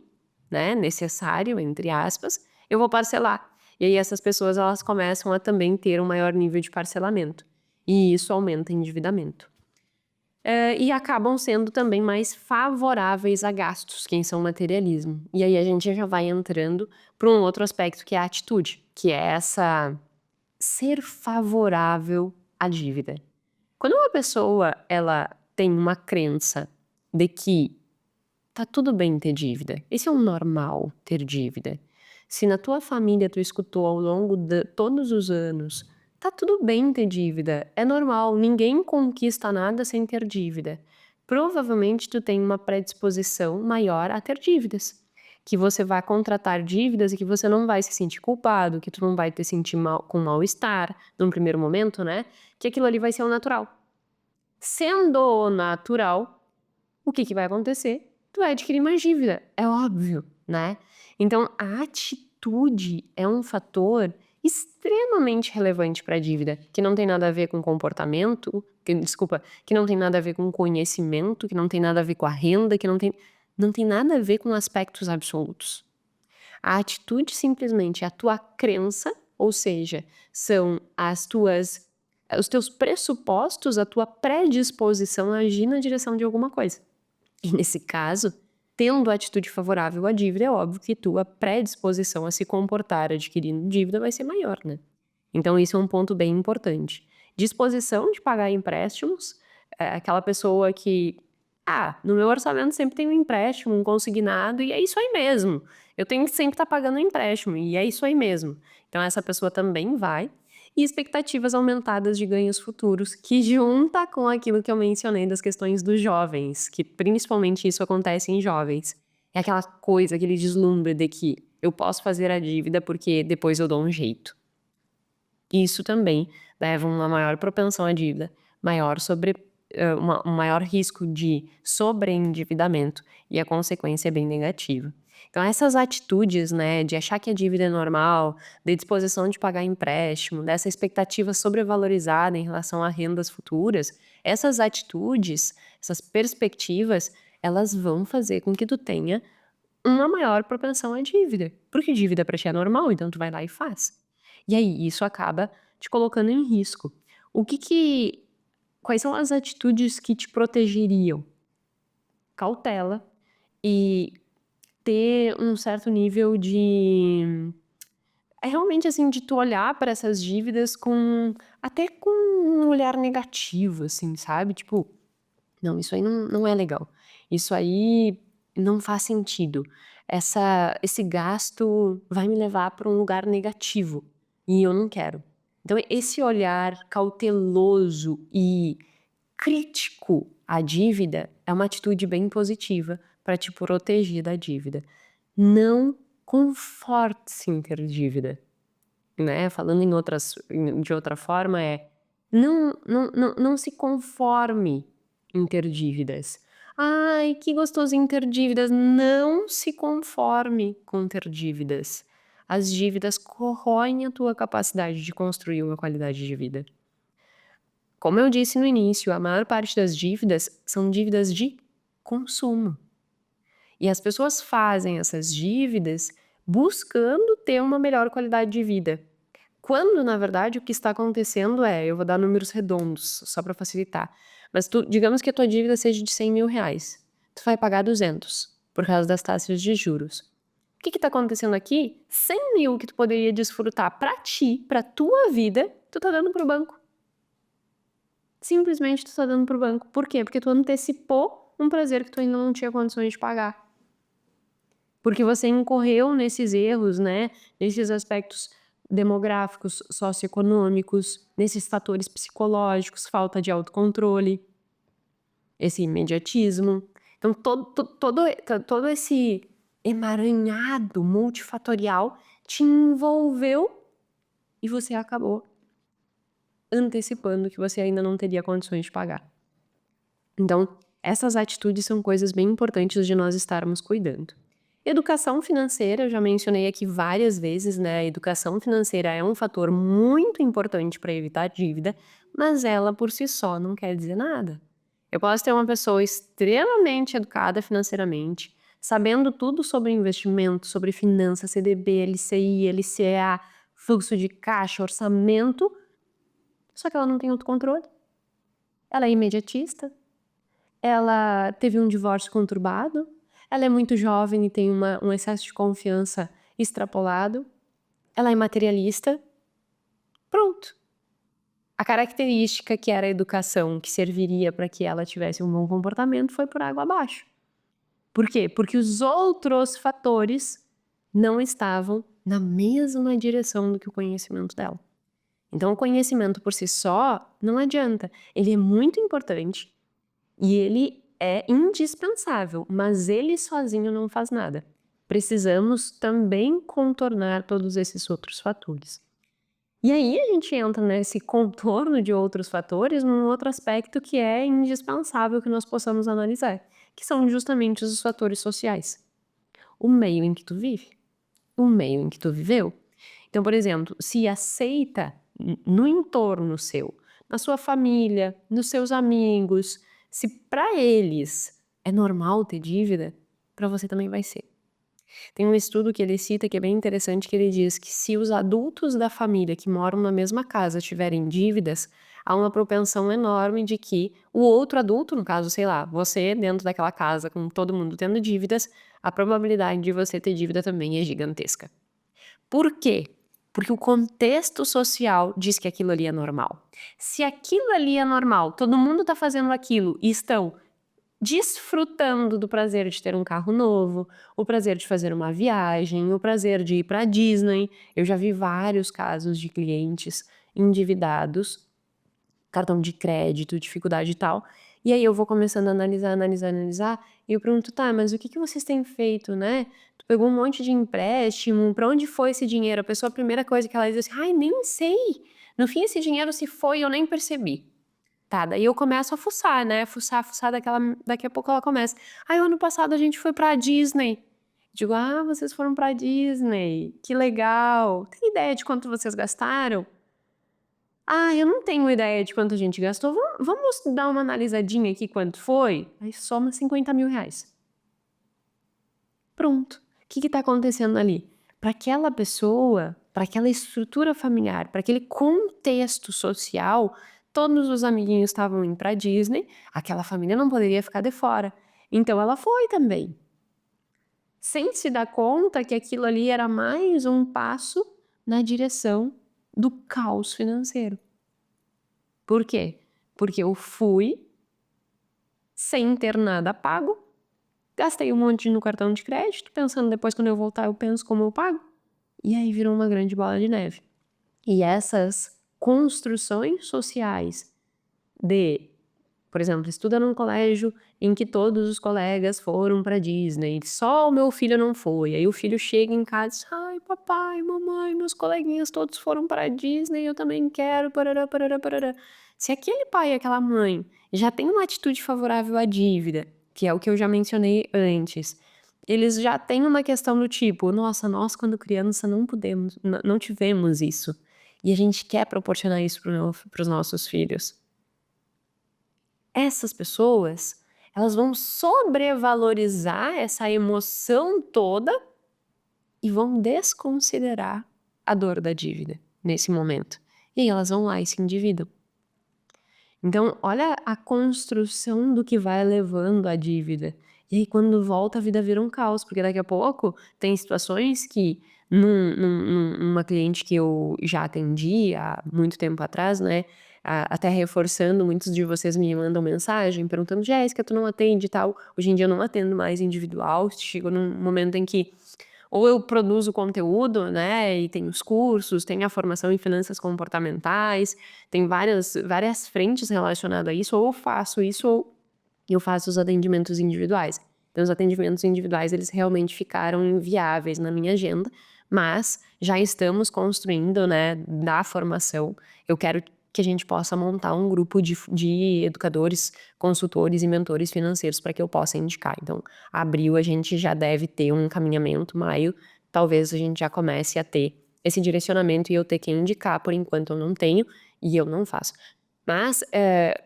né, necessário, entre aspas, eu vou parcelar. E aí essas pessoas elas começam a também ter um maior nível de parcelamento. E isso aumenta o endividamento. E acabam sendo também mais favoráveis a gastos, quem são materialismo. E aí a gente já vai entrando para um outro aspecto que é a atitude, que é essa ser favorável à dívida. Quando uma pessoa ela tem uma crença de que tá tudo bem ter dívida, esse é um normal ter dívida. Se na tua família tu escutou ao longo de todos os anos, tá tudo bem ter dívida, é normal, ninguém conquista nada sem ter dívida. Provavelmente tu tem uma predisposição maior a ter dívidas. Que você vai contratar dívidas e que você não vai se sentir culpado, que tu não vai te sentir mal, com mal-estar, num primeiro momento, né? Que aquilo ali vai ser o natural. Sendo o natural, o que que vai acontecer? Tu vai adquirir mais dívida, é óbvio, né? Então, a atitude é um fator extremamente relevante para a dívida, que não tem nada a ver com comportamento, que não tem nada a ver com conhecimento, que não tem nada a ver com a renda, que não tem nada a ver com aspectos absolutos. A atitude simplesmente é a tua crença, ou seja, são os teus pressupostos, a tua predisposição a agir na direção de alguma coisa. E nesse caso, tendo atitude favorável à dívida, é óbvio que tua predisposição a se comportar adquirindo dívida vai ser maior, né? Então isso é um ponto bem importante. Disposição de pagar empréstimos, aquela pessoa que, no meu orçamento sempre tem um empréstimo, um consignado e é isso aí mesmo. Eu tenho que sempre estar pagando um empréstimo e é isso aí mesmo. Então essa pessoa também vai. E expectativas aumentadas de ganhos futuros, que junta com aquilo que eu mencionei das questões dos jovens, que principalmente isso acontece em jovens. É aquela coisa, aquele deslumbre de que eu posso fazer a dívida porque depois eu dou um jeito. Isso também leva a uma maior propensão à dívida, um maior risco de sobreendividamento e a consequência é bem negativa. Então essas atitudes, né, de achar que a dívida é normal, de disposição de pagar empréstimo, dessa expectativa sobrevalorizada em relação a rendas futuras, essas atitudes, essas perspectivas, elas vão fazer com que tu tenha uma maior propensão à dívida, porque dívida pra ti é normal, então tu vai lá e faz. E aí isso acaba te colocando em risco. O que que Quais são as atitudes que te protegeriam? Cautela e ter um certo nível de realmente, assim, de tu olhar para essas dívidas com um olhar negativo, assim, sabe, tipo: "Não, isso aí não é legal. Isso aí não faz sentido. Esse gasto vai me levar para um lugar negativo, e eu não quero". Então esse olhar cauteloso e crítico à dívida é uma atitude bem positiva para te proteger da dívida. Não conforte-se em ter dívida, né, falando de outra forma não se conforme em ter dívidas. "Ai, que gostosinho ter dívidas", não se conforme com ter dívidas. As dívidas corroem a tua capacidade de construir uma qualidade de vida. Como eu disse no início, a maior parte das dívidas são dívidas de consumo. E as pessoas fazem essas dívidas buscando ter uma melhor qualidade de vida. Quando, na verdade, o que está acontecendo eu vou dar números redondos, só para facilitar, mas digamos que a tua dívida seja de R$ 100.000, tu vai pagar 200 por causa das taxas de juros. O que está acontecendo aqui? 100.000 que tu poderia desfrutar para ti, para tua vida, tu tá dando pro banco. Simplesmente tu tá dando pro banco. Por quê? Porque tu antecipou um prazer que tu ainda não tinha condições de pagar. Porque você incorreu nesses erros, né, nesses aspectos demográficos, socioeconômicos, nesses fatores psicológicos, falta de autocontrole, esse imediatismo. Então, todo esse emaranhado multifatorial te envolveu e você acabou antecipando que você ainda não teria condições de pagar. Então, essas atitudes são coisas bem importantes de nós estarmos cuidando. Educação financeira, eu já mencionei aqui várias vezes, né? A educação financeira é um fator muito importante para evitar dívida, mas ela por si só não quer dizer nada. Eu posso ter uma pessoa extremamente educada financeiramente, sabendo tudo sobre investimento, sobre finanças, CDB, LCI, LCA, fluxo de caixa, orçamento, só que ela não tem autocontrole. Ela é imediatista, ela teve um divórcio conturbado, ela é muito jovem e tem um excesso de confiança extrapolado, ela é materialista. Pronto. A característica que era a educação que serviria para que ela tivesse um bom comportamento foi por água abaixo. Por quê? Porque os outros fatores não estavam na mesma direção do que o conhecimento dela. Então, o conhecimento por si só não adianta. Ele é muito importante e ele é indispensável, mas ele sozinho não faz nada. Precisamos também contornar todos esses outros fatores. E aí a gente entra nesse contorno de outros fatores num outro aspecto que é indispensável que nós possamos analisar, que são justamente os fatores sociais. O meio em que tu vive, o meio em que tu viveu. Então, por exemplo, se aceita no entorno seu, na sua família, nos seus amigos, se para eles é normal ter dívida, para você também vai ser. Tem um estudo que ele cita que é bem interessante, que ele diz que se os adultos da família que moram na mesma casa tiverem dívidas, há uma propensão enorme de que o outro adulto, no caso, sei lá, você dentro daquela casa com todo mundo tendo dívidas, a probabilidade de você ter dívida também é gigantesca. Por quê? Porque o contexto social diz que aquilo ali é normal. Se aquilo ali é normal, todo mundo está fazendo aquilo e estão desfrutando do prazer de ter um carro novo, o prazer de fazer uma viagem, o prazer de ir para Disney. Eu já vi vários casos de clientes endividados, cartão de crédito, dificuldade e tal. E aí eu vou começando a analisar, e eu pergunto, tá, mas o que que vocês têm feito, né? Tu pegou um monte de empréstimo, pra onde foi esse dinheiro? A pessoa, a primeira coisa que ela diz assim, ai, nem sei. No fim, esse dinheiro se foi, eu nem percebi. Tá, daí eu começo a fuçar, né? Fuçar, daqui a pouco ela começa. Ai, o ano passado a gente foi pra Disney. Digo, ah, vocês foram pra Disney, que legal. Tem ideia de quanto vocês gastaram? Ah, eu não tenho ideia de quanto a gente gastou. Vamos dar uma analisadinha aqui quanto foi? Aí soma 50 mil reais. Pronto. O que está acontecendo ali? Para aquela pessoa, para aquela estrutura familiar, para aquele contexto social, todos os amiguinhos estavam indo para Disney, aquela família não poderia ficar de fora. Então ela foi também. Sem se dar conta que aquilo ali era mais um passo na direção do caos financeiro. Por quê? Porque eu fui sem ter nada pago, gastei um monte no cartão de crédito, pensando depois quando eu voltar eu penso como eu pago, e aí virou uma grande bola de neve. E essas construções sociais de, por exemplo, estuda num colégio em que todos os colegas foram para Disney, só o meu filho não foi. Aí o filho chega em casa e diz, ai, papai, mamãe, meus coleguinhas todos foram para Disney, eu também quero, parará, parará, parará. Se aquele pai e aquela mãe já têm uma atitude favorável à dívida, que é o que eu já mencionei antes, eles já têm uma questão do tipo, nossa, nós quando criança não tivemos isso. E a gente quer proporcionar isso para os nossos filhos. Essas pessoas, elas vão sobrevalorizar essa emoção toda e vão desconsiderar a dor da dívida nesse momento. E aí elas vão lá e se endividam. Então, olha a construção do que vai levando à dívida. E aí, quando volta, a vida vira um caos, porque daqui a pouco tem situações que, numa cliente que eu já atendi há muito tempo atrás, né? Até reforçando, muitos de vocês me mandam mensagem perguntando, Jéssica, tu não atende e tal. Hoje em dia eu não atendo mais individual, chegou num momento em que ou eu produzo conteúdo, né, e tem os cursos, tem a formação em finanças comportamentais, tem várias frentes relacionadas a isso, ou eu faço isso ou eu faço os atendimentos individuais. Então os atendimentos individuais, eles realmente ficaram inviáveis na minha agenda, mas já estamos construindo, né, da formação. Eu quero que a gente possa montar um grupo de educadores, consultores e mentores financeiros para que eu possa indicar. Então, abril a gente já deve ter um encaminhamento, maio talvez a gente já comece a ter esse direcionamento e eu ter que indicar, por enquanto eu não tenho e eu não faço. Mas,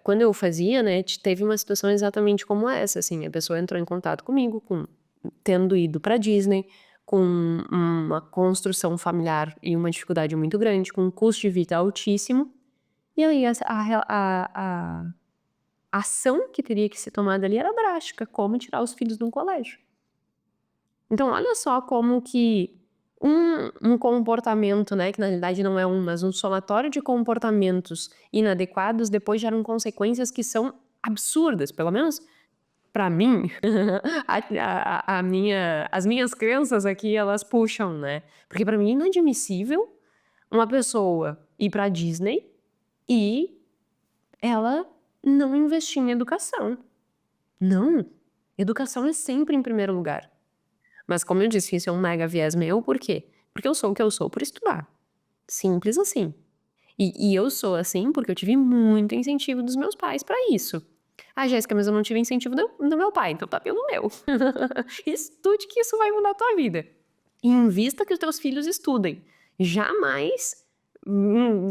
quando eu fazia, né, teve uma situação exatamente como essa, assim, a pessoa entrou em contato comigo tendo ido pra Disney, com uma construção familiar e uma dificuldade muito grande, com um custo de vida altíssimo, e aí a ação que teria que ser tomada ali era drástica, como tirar os filhos de um colégio. Então olha só como que um comportamento, né, que na realidade não é mas um somatório de comportamentos inadequados depois geram consequências que são absurdas, pelo menos pra mim, as minhas crenças aqui elas puxam, né, porque pra mim é inadmissível uma pessoa ir pra Disney e ela não investir em educação. Não, educação é sempre em primeiro lugar. Mas como eu disse, isso é um mega viés meu, por quê? Porque eu sou o que eu sou por estudar. Simples assim. E eu sou assim porque eu tive muito incentivo dos meus pais pra isso. Ah, Jéssica, mas eu não tive incentivo do meu pai, então tá pelo meu. Estude que isso vai mudar a tua vida. Invista que os teus filhos estudem. Jamais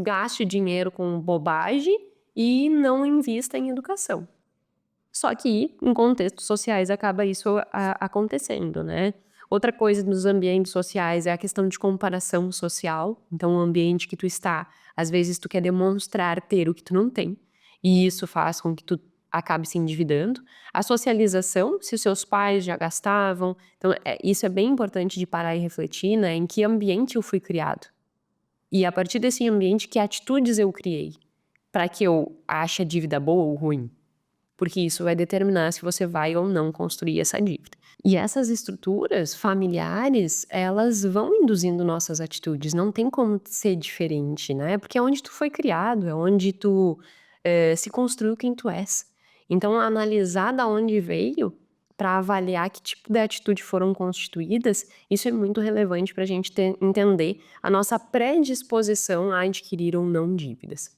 gaste dinheiro com bobagem e não invista em educação. Só que, em contextos sociais, acaba isso acontecendo, né? Outra coisa nos ambientes sociais é a questão de comparação social. Então, o ambiente que tu está, às vezes tu quer demonstrar ter o que tu não tem, e isso faz com que tu acabe se endividando. A socialização, se os seus pais já gastavam. Então, isso é bem importante de parar e refletir, né? Em que ambiente eu fui criado. E a partir desse ambiente, que atitudes eu criei para que eu ache a dívida boa ou ruim? Porque isso vai determinar se você vai ou não construir essa dívida. E essas estruturas familiares, elas vão induzindo nossas atitudes, não tem como ser diferente, né? Porque é onde tu foi criado, é onde tu se construiu quem tu és. Então, analisar da onde veio para avaliar que tipo de atitude foram constituídas, isso é muito relevante para a gente entender a nossa predisposição a adquirir ou não dívidas.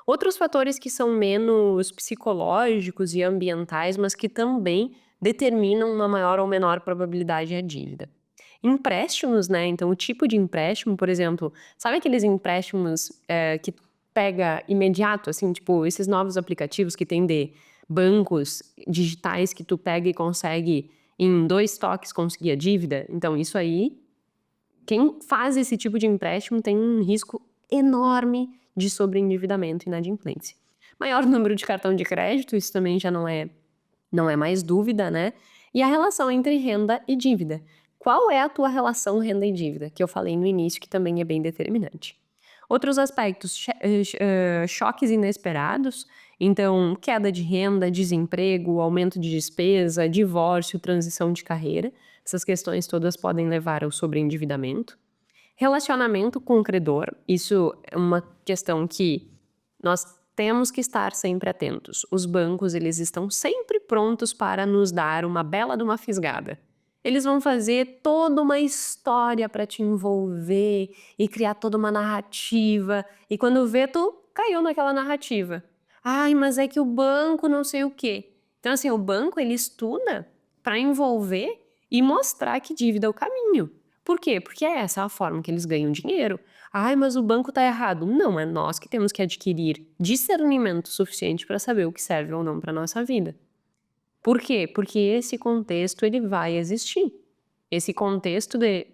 Outros fatores que são menos psicológicos e ambientais, mas que também determinam uma maior ou menor probabilidade à dívida. Empréstimos, né? Então, o tipo de empréstimo, por exemplo, sabe aqueles empréstimos que pega imediato, assim, tipo, esses novos aplicativos que tem de bancos digitais que tu pega e consegue em 2 toques conseguir a dívida? Então, isso aí, quem faz esse tipo de empréstimo tem um risco enorme de sobreendividamento e inadimplência. Maior número de cartão de crédito, isso também já não é mais dúvida, né? E a relação entre renda e dívida. Qual é a tua relação renda e dívida? Que eu falei no início que também é bem determinante. Outros aspectos, choques inesperados, então queda de renda, desemprego, aumento de despesa, divórcio, transição de carreira. Essas questões todas podem levar ao sobreendividamento. Relacionamento com o credor, isso é uma questão que nós temos que estar sempre atentos. Os bancos, eles estão sempre prontos para nos dar uma bela de uma fisgada. Eles vão fazer toda uma história para te envolver e criar toda uma narrativa. E quando vê, tu caiu naquela narrativa. Ai, mas é que o banco não sei o quê. Então, assim, o banco, ele estuda para envolver e mostrar que dívida é o caminho. Por quê? Porque é essa a forma que eles ganham dinheiro. Ai, mas o banco tá errado. Não, é nós que temos que adquirir discernimento suficiente para saber o que serve ou não para nossa vida. Por quê? Porque esse contexto, ele vai existir. Esse contexto de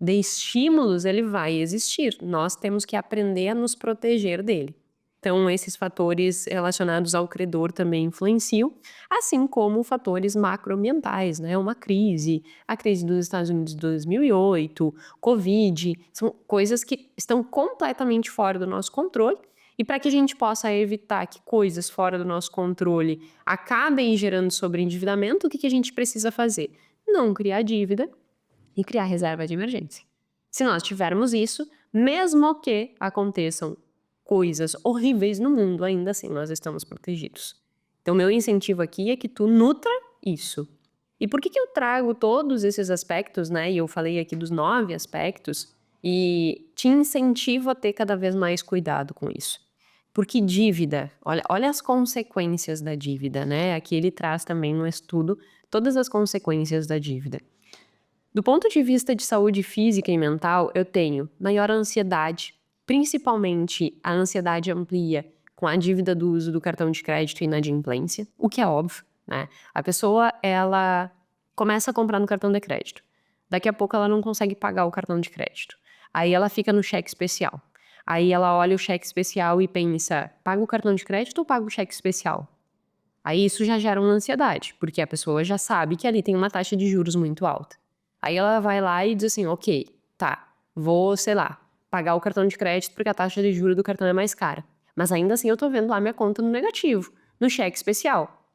estímulos, ele vai existir. Nós temos que aprender a nos proteger dele. Então, esses fatores relacionados ao credor também influenciam, assim como fatores macroambientais, né? Uma crise, a crise dos Estados Unidos de 2008, Covid, são coisas que estão completamente fora do nosso controle. E para que a gente possa evitar que coisas fora do nosso controle acabem gerando sobreendividamento, o que a gente precisa fazer? Não criar dívida e criar reserva de emergência. Se nós tivermos isso, mesmo que aconteçam coisas horríveis no mundo, ainda assim nós estamos protegidos. Então, meu incentivo aqui é que tu nutra isso. E por que eu trago todos esses aspectos, né? E eu falei aqui dos 9 aspectos, e te incentivo a ter cada vez mais cuidado com isso. Porque dívida, olha as consequências da dívida, né? Aqui ele traz também no estudo todas as consequências da dívida. Do ponto de vista de saúde física e mental, eu tenho maior ansiedade, principalmente a ansiedade amplia com a dívida do uso do cartão de crédito e inadimplência, o que é óbvio, né? A pessoa, ela começa a comprar no cartão de crédito. Daqui a pouco ela não consegue pagar o cartão de crédito. Aí ela fica no cheque especial. Aí ela olha o cheque especial e pensa, paga o cartão de crédito ou paga o cheque especial? Aí isso já gera uma ansiedade, porque a pessoa já sabe que ali tem uma taxa de juros muito alta. Aí ela vai lá e diz assim, ok, tá, vou, sei lá, pagar o cartão de crédito porque a taxa de juros do cartão é mais cara. Mas ainda assim eu tô vendo lá minha conta no negativo, no cheque especial.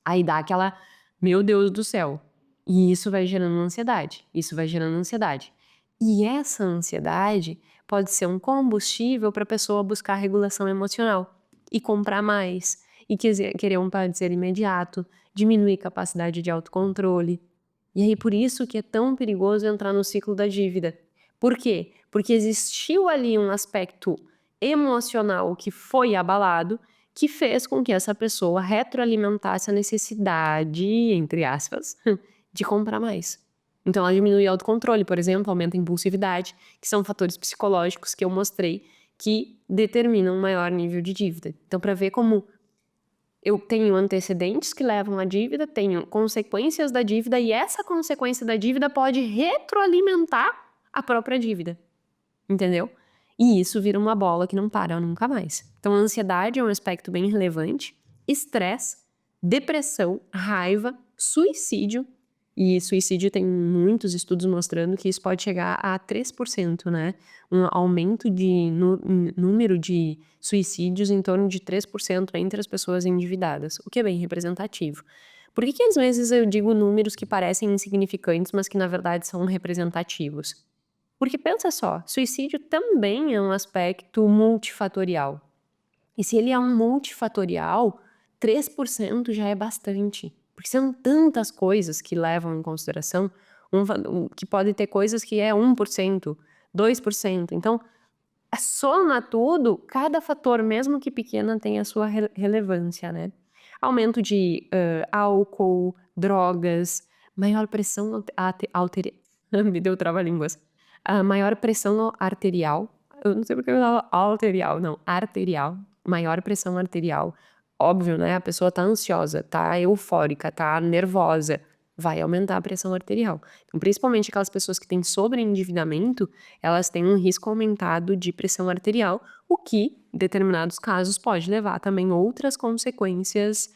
Aí dá aquela, meu Deus do céu. E isso vai gerando ansiedade, isso vai gerando ansiedade. E essa ansiedade pode ser um combustível para a pessoa buscar regulação emocional e comprar mais, e querer um prazer imediato, diminuir capacidade de autocontrole. E aí por isso que é tão perigoso entrar no ciclo da dívida. Por quê? Porque existiu ali um aspecto emocional que foi abalado, que fez com que essa pessoa retroalimentasse a necessidade, entre aspas, de comprar mais. Então ela diminui o autocontrole, por exemplo, aumenta a impulsividade, que são fatores psicológicos que eu mostrei que determinam um maior nível de dívida. Então, para ver como eu tenho antecedentes que levam à dívida, tenho consequências da dívida e essa consequência da dívida pode retroalimentar a própria dívida, entendeu? E isso vira uma bola que não para nunca mais. Então, a ansiedade é um aspecto bem relevante, estresse, depressão, raiva, suicídio. E suicídio tem muitos estudos mostrando que isso pode chegar a 3%, né? Um aumento de número de suicídios em torno de 3% entre as pessoas endividadas, o que é bem representativo. Por que às vezes eu digo números que parecem insignificantes, mas que na verdade são representativos? Porque pensa só, suicídio também é um aspecto multifatorial. E se ele é um multifatorial, 3% já é bastante. Porque são tantas coisas que levam em consideração, que pode ter coisas que é 1%, 2%. Então, soma tudo, cada fator, mesmo que pequeno, tem a sua relevância, né? Aumento de álcool, drogas, maior pressão arterial. Me deu trava-línguas. Maior pressão arterial. Eu não sei porque eu falo arterial, não, arterial. Maior pressão arterial. Óbvio, né? A pessoa tá ansiosa, tá eufórica, tá nervosa. Vai aumentar a pressão arterial. Então, principalmente aquelas pessoas que têm sobreendividamento, elas têm um risco aumentado de pressão arterial, o que, em determinados casos, pode levar também outras consequências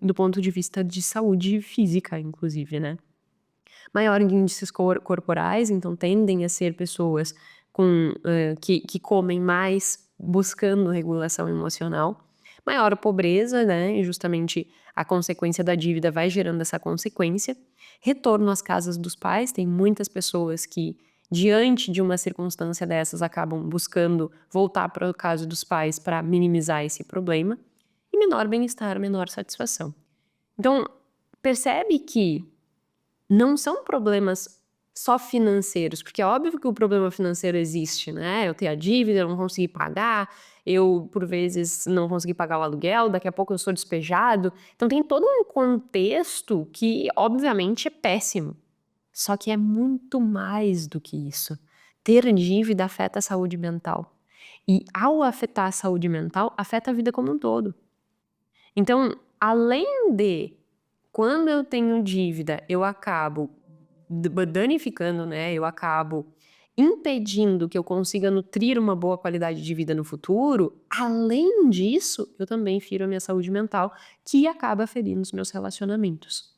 do ponto de vista de saúde física, inclusive, né? Maior índices corporais, então tendem a ser pessoas que comem mais, buscando regulação emocional. Maior pobreza, né? E justamente a consequência da dívida vai gerando essa consequência. Retorno às casas dos pais, tem muitas pessoas que, diante de uma circunstância dessas, acabam buscando voltar para o caso dos pais para minimizar esse problema. E menor bem-estar, menor satisfação. Então, percebe que não são problemas só financeiros, porque é óbvio que o problema financeiro existe, né? Eu tenho a dívida, eu não consegui pagar, eu, por vezes, não consegui pagar o aluguel, daqui a pouco eu sou despejado. Então tem todo um contexto que, obviamente, é péssimo. Só que é muito mais do que isso. Ter dívida afeta a saúde mental. E ao afetar a saúde mental, afeta a vida como um todo. Então, além de quando eu tenho dívida, eu acabo danificando, né? Eu acabo impedindo que eu consiga nutrir uma boa qualidade de vida no futuro. Além disso, eu também firo a minha saúde mental, que acaba ferindo os meus relacionamentos.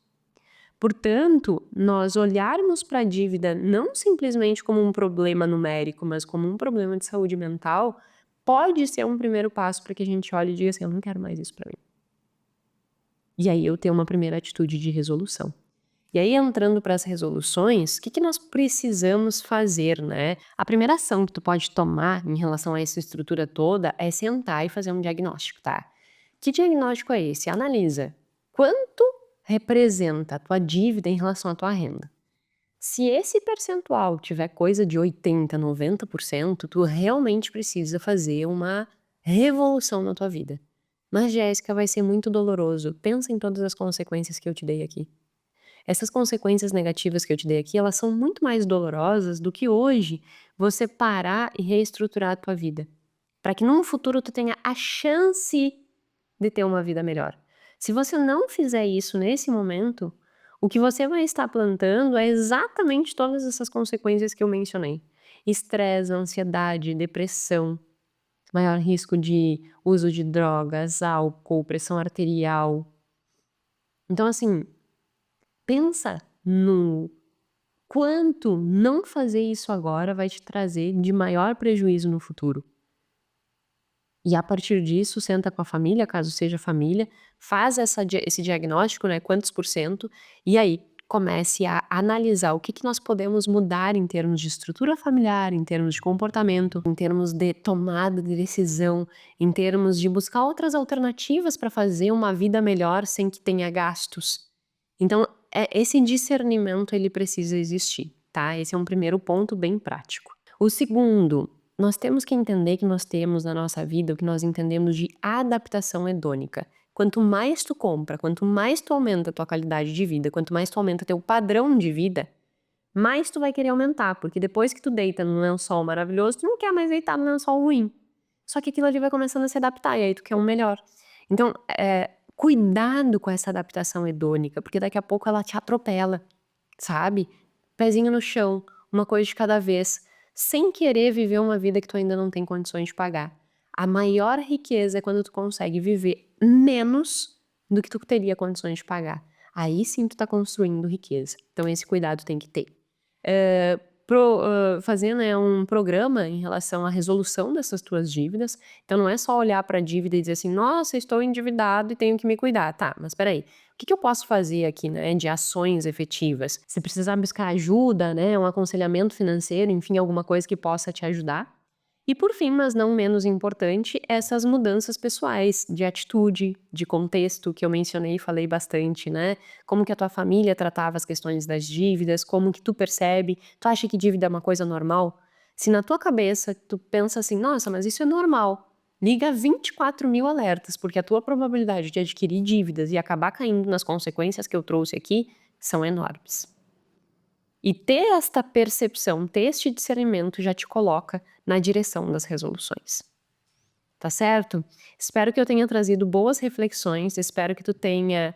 Portanto, nós olharmos para a dívida não simplesmente como um problema numérico, mas como um problema de saúde mental, pode ser um primeiro passo para que a gente olhe e diga assim, eu não quero mais isso para mim. E aí eu tenho uma primeira atitude de resolução. E aí, entrando para as resoluções, o que nós precisamos fazer, né? A primeira ação que tu pode tomar em relação a essa estrutura toda é sentar e fazer um diagnóstico, tá? Que diagnóstico é esse? Analisa quanto representa a tua dívida em relação à tua renda. Se esse percentual tiver coisa de 80, 90%, tu realmente precisa fazer uma revolução na tua vida. Mas, Jéssica, vai ser muito doloroso. Pensa em todas as consequências que eu te dei aqui. Essas consequências negativas que eu te dei aqui, elas são muito mais dolorosas do que hoje você parar e reestruturar a tua vida, para que num futuro tu tenha a chance de ter uma vida melhor. Se você não fizer isso nesse momento, o que você vai estar plantando é exatamente todas essas consequências que eu mencionei. Estresse, ansiedade, depressão, maior risco de uso de drogas, álcool, pressão arterial. Então, assim, pensa no quanto não fazer isso agora vai te trazer de maior prejuízo no futuro. E a partir disso, senta com a família, caso seja família, faz esse diagnóstico, né, quantos por cento, e aí comece a analisar o que nós podemos mudar em termos de estrutura familiar, em termos de comportamento, em termos de tomada de decisão, em termos de buscar outras alternativas para fazer uma vida melhor sem que tenha gastos. Então, esse discernimento ele precisa existir, tá? Esse é um primeiro ponto bem prático. O segundo, nós temos que entender que nós temos na nossa vida o que nós entendemos de adaptação hedônica. Quanto mais tu compra, quanto mais tu aumenta a tua qualidade de vida, quanto mais tu aumenta teu padrão de vida, mais tu vai querer aumentar, porque depois que tu deita num lençol maravilhoso, tu não quer mais deitar no lençol ruim. Só que aquilo ali vai começando a se adaptar e aí tu quer um melhor. Então, cuidado com essa adaptação hedônica, porque daqui a pouco ela te atropela, sabe? Pezinho no chão, uma coisa de cada vez, sem querer viver uma vida que tu ainda não tem condições de pagar. A maior riqueza é quando tu consegue viver menos do que tu teria condições de pagar. Aí sim tu tá construindo riqueza. Então esse cuidado tem que ter. Fazer, né, um programa em relação à resolução dessas tuas dívidas. Então não é só olhar para a dívida e dizer assim, nossa, estou endividado e tenho que me cuidar. Tá, mas peraí, o que eu posso fazer aqui, né, de ações efetivas? Se precisar buscar ajuda, né, um aconselhamento financeiro, enfim, alguma coisa que possa te ajudar. E por fim, mas não menos importante, essas mudanças pessoais, de atitude, de contexto, que eu mencionei e falei bastante, né? Como que a tua família tratava as questões das dívidas, como que tu percebe, tu acha que dívida é uma coisa normal? Se na tua cabeça tu pensa assim, nossa, mas isso é normal, liga 24 mil alertas, porque a tua probabilidade de adquirir dívidas e acabar caindo nas consequências que eu trouxe aqui são enormes. E ter esta percepção, ter este discernimento já te coloca na direção das resoluções. Tá certo? Espero que eu tenha trazido boas reflexões, espero que tu tenha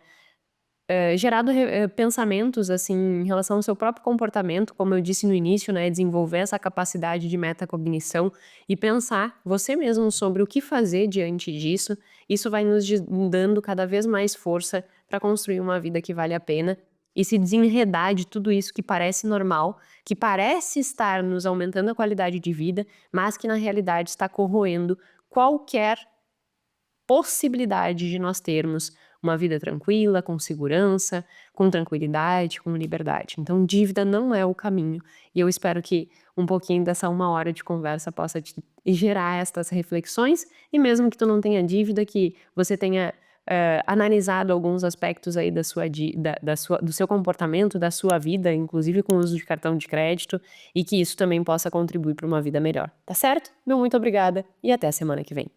gerado pensamentos assim em relação ao seu próprio comportamento, como eu disse no início, né, desenvolver essa capacidade de metacognição e pensar você mesmo sobre o que fazer diante disso. Isso vai nos dando cada vez mais força para construir uma vida que vale a pena e se desenredar de tudo isso que parece normal, que parece estar nos aumentando a qualidade de vida, mas que na realidade está corroendo qualquer possibilidade de nós termos uma vida tranquila, com segurança, com tranquilidade, com liberdade. Então, dívida não é o caminho. E eu espero que um pouquinho dessa 1 hora de conversa possa te gerar estas reflexões, e mesmo que tu não tenha dívida, que você tenha analisado alguns aspectos aí do seu comportamento, da sua vida, inclusive com o uso de cartão de crédito, e que isso também possa contribuir para uma vida melhor. Tá certo? Meu muito obrigada e até a semana que vem.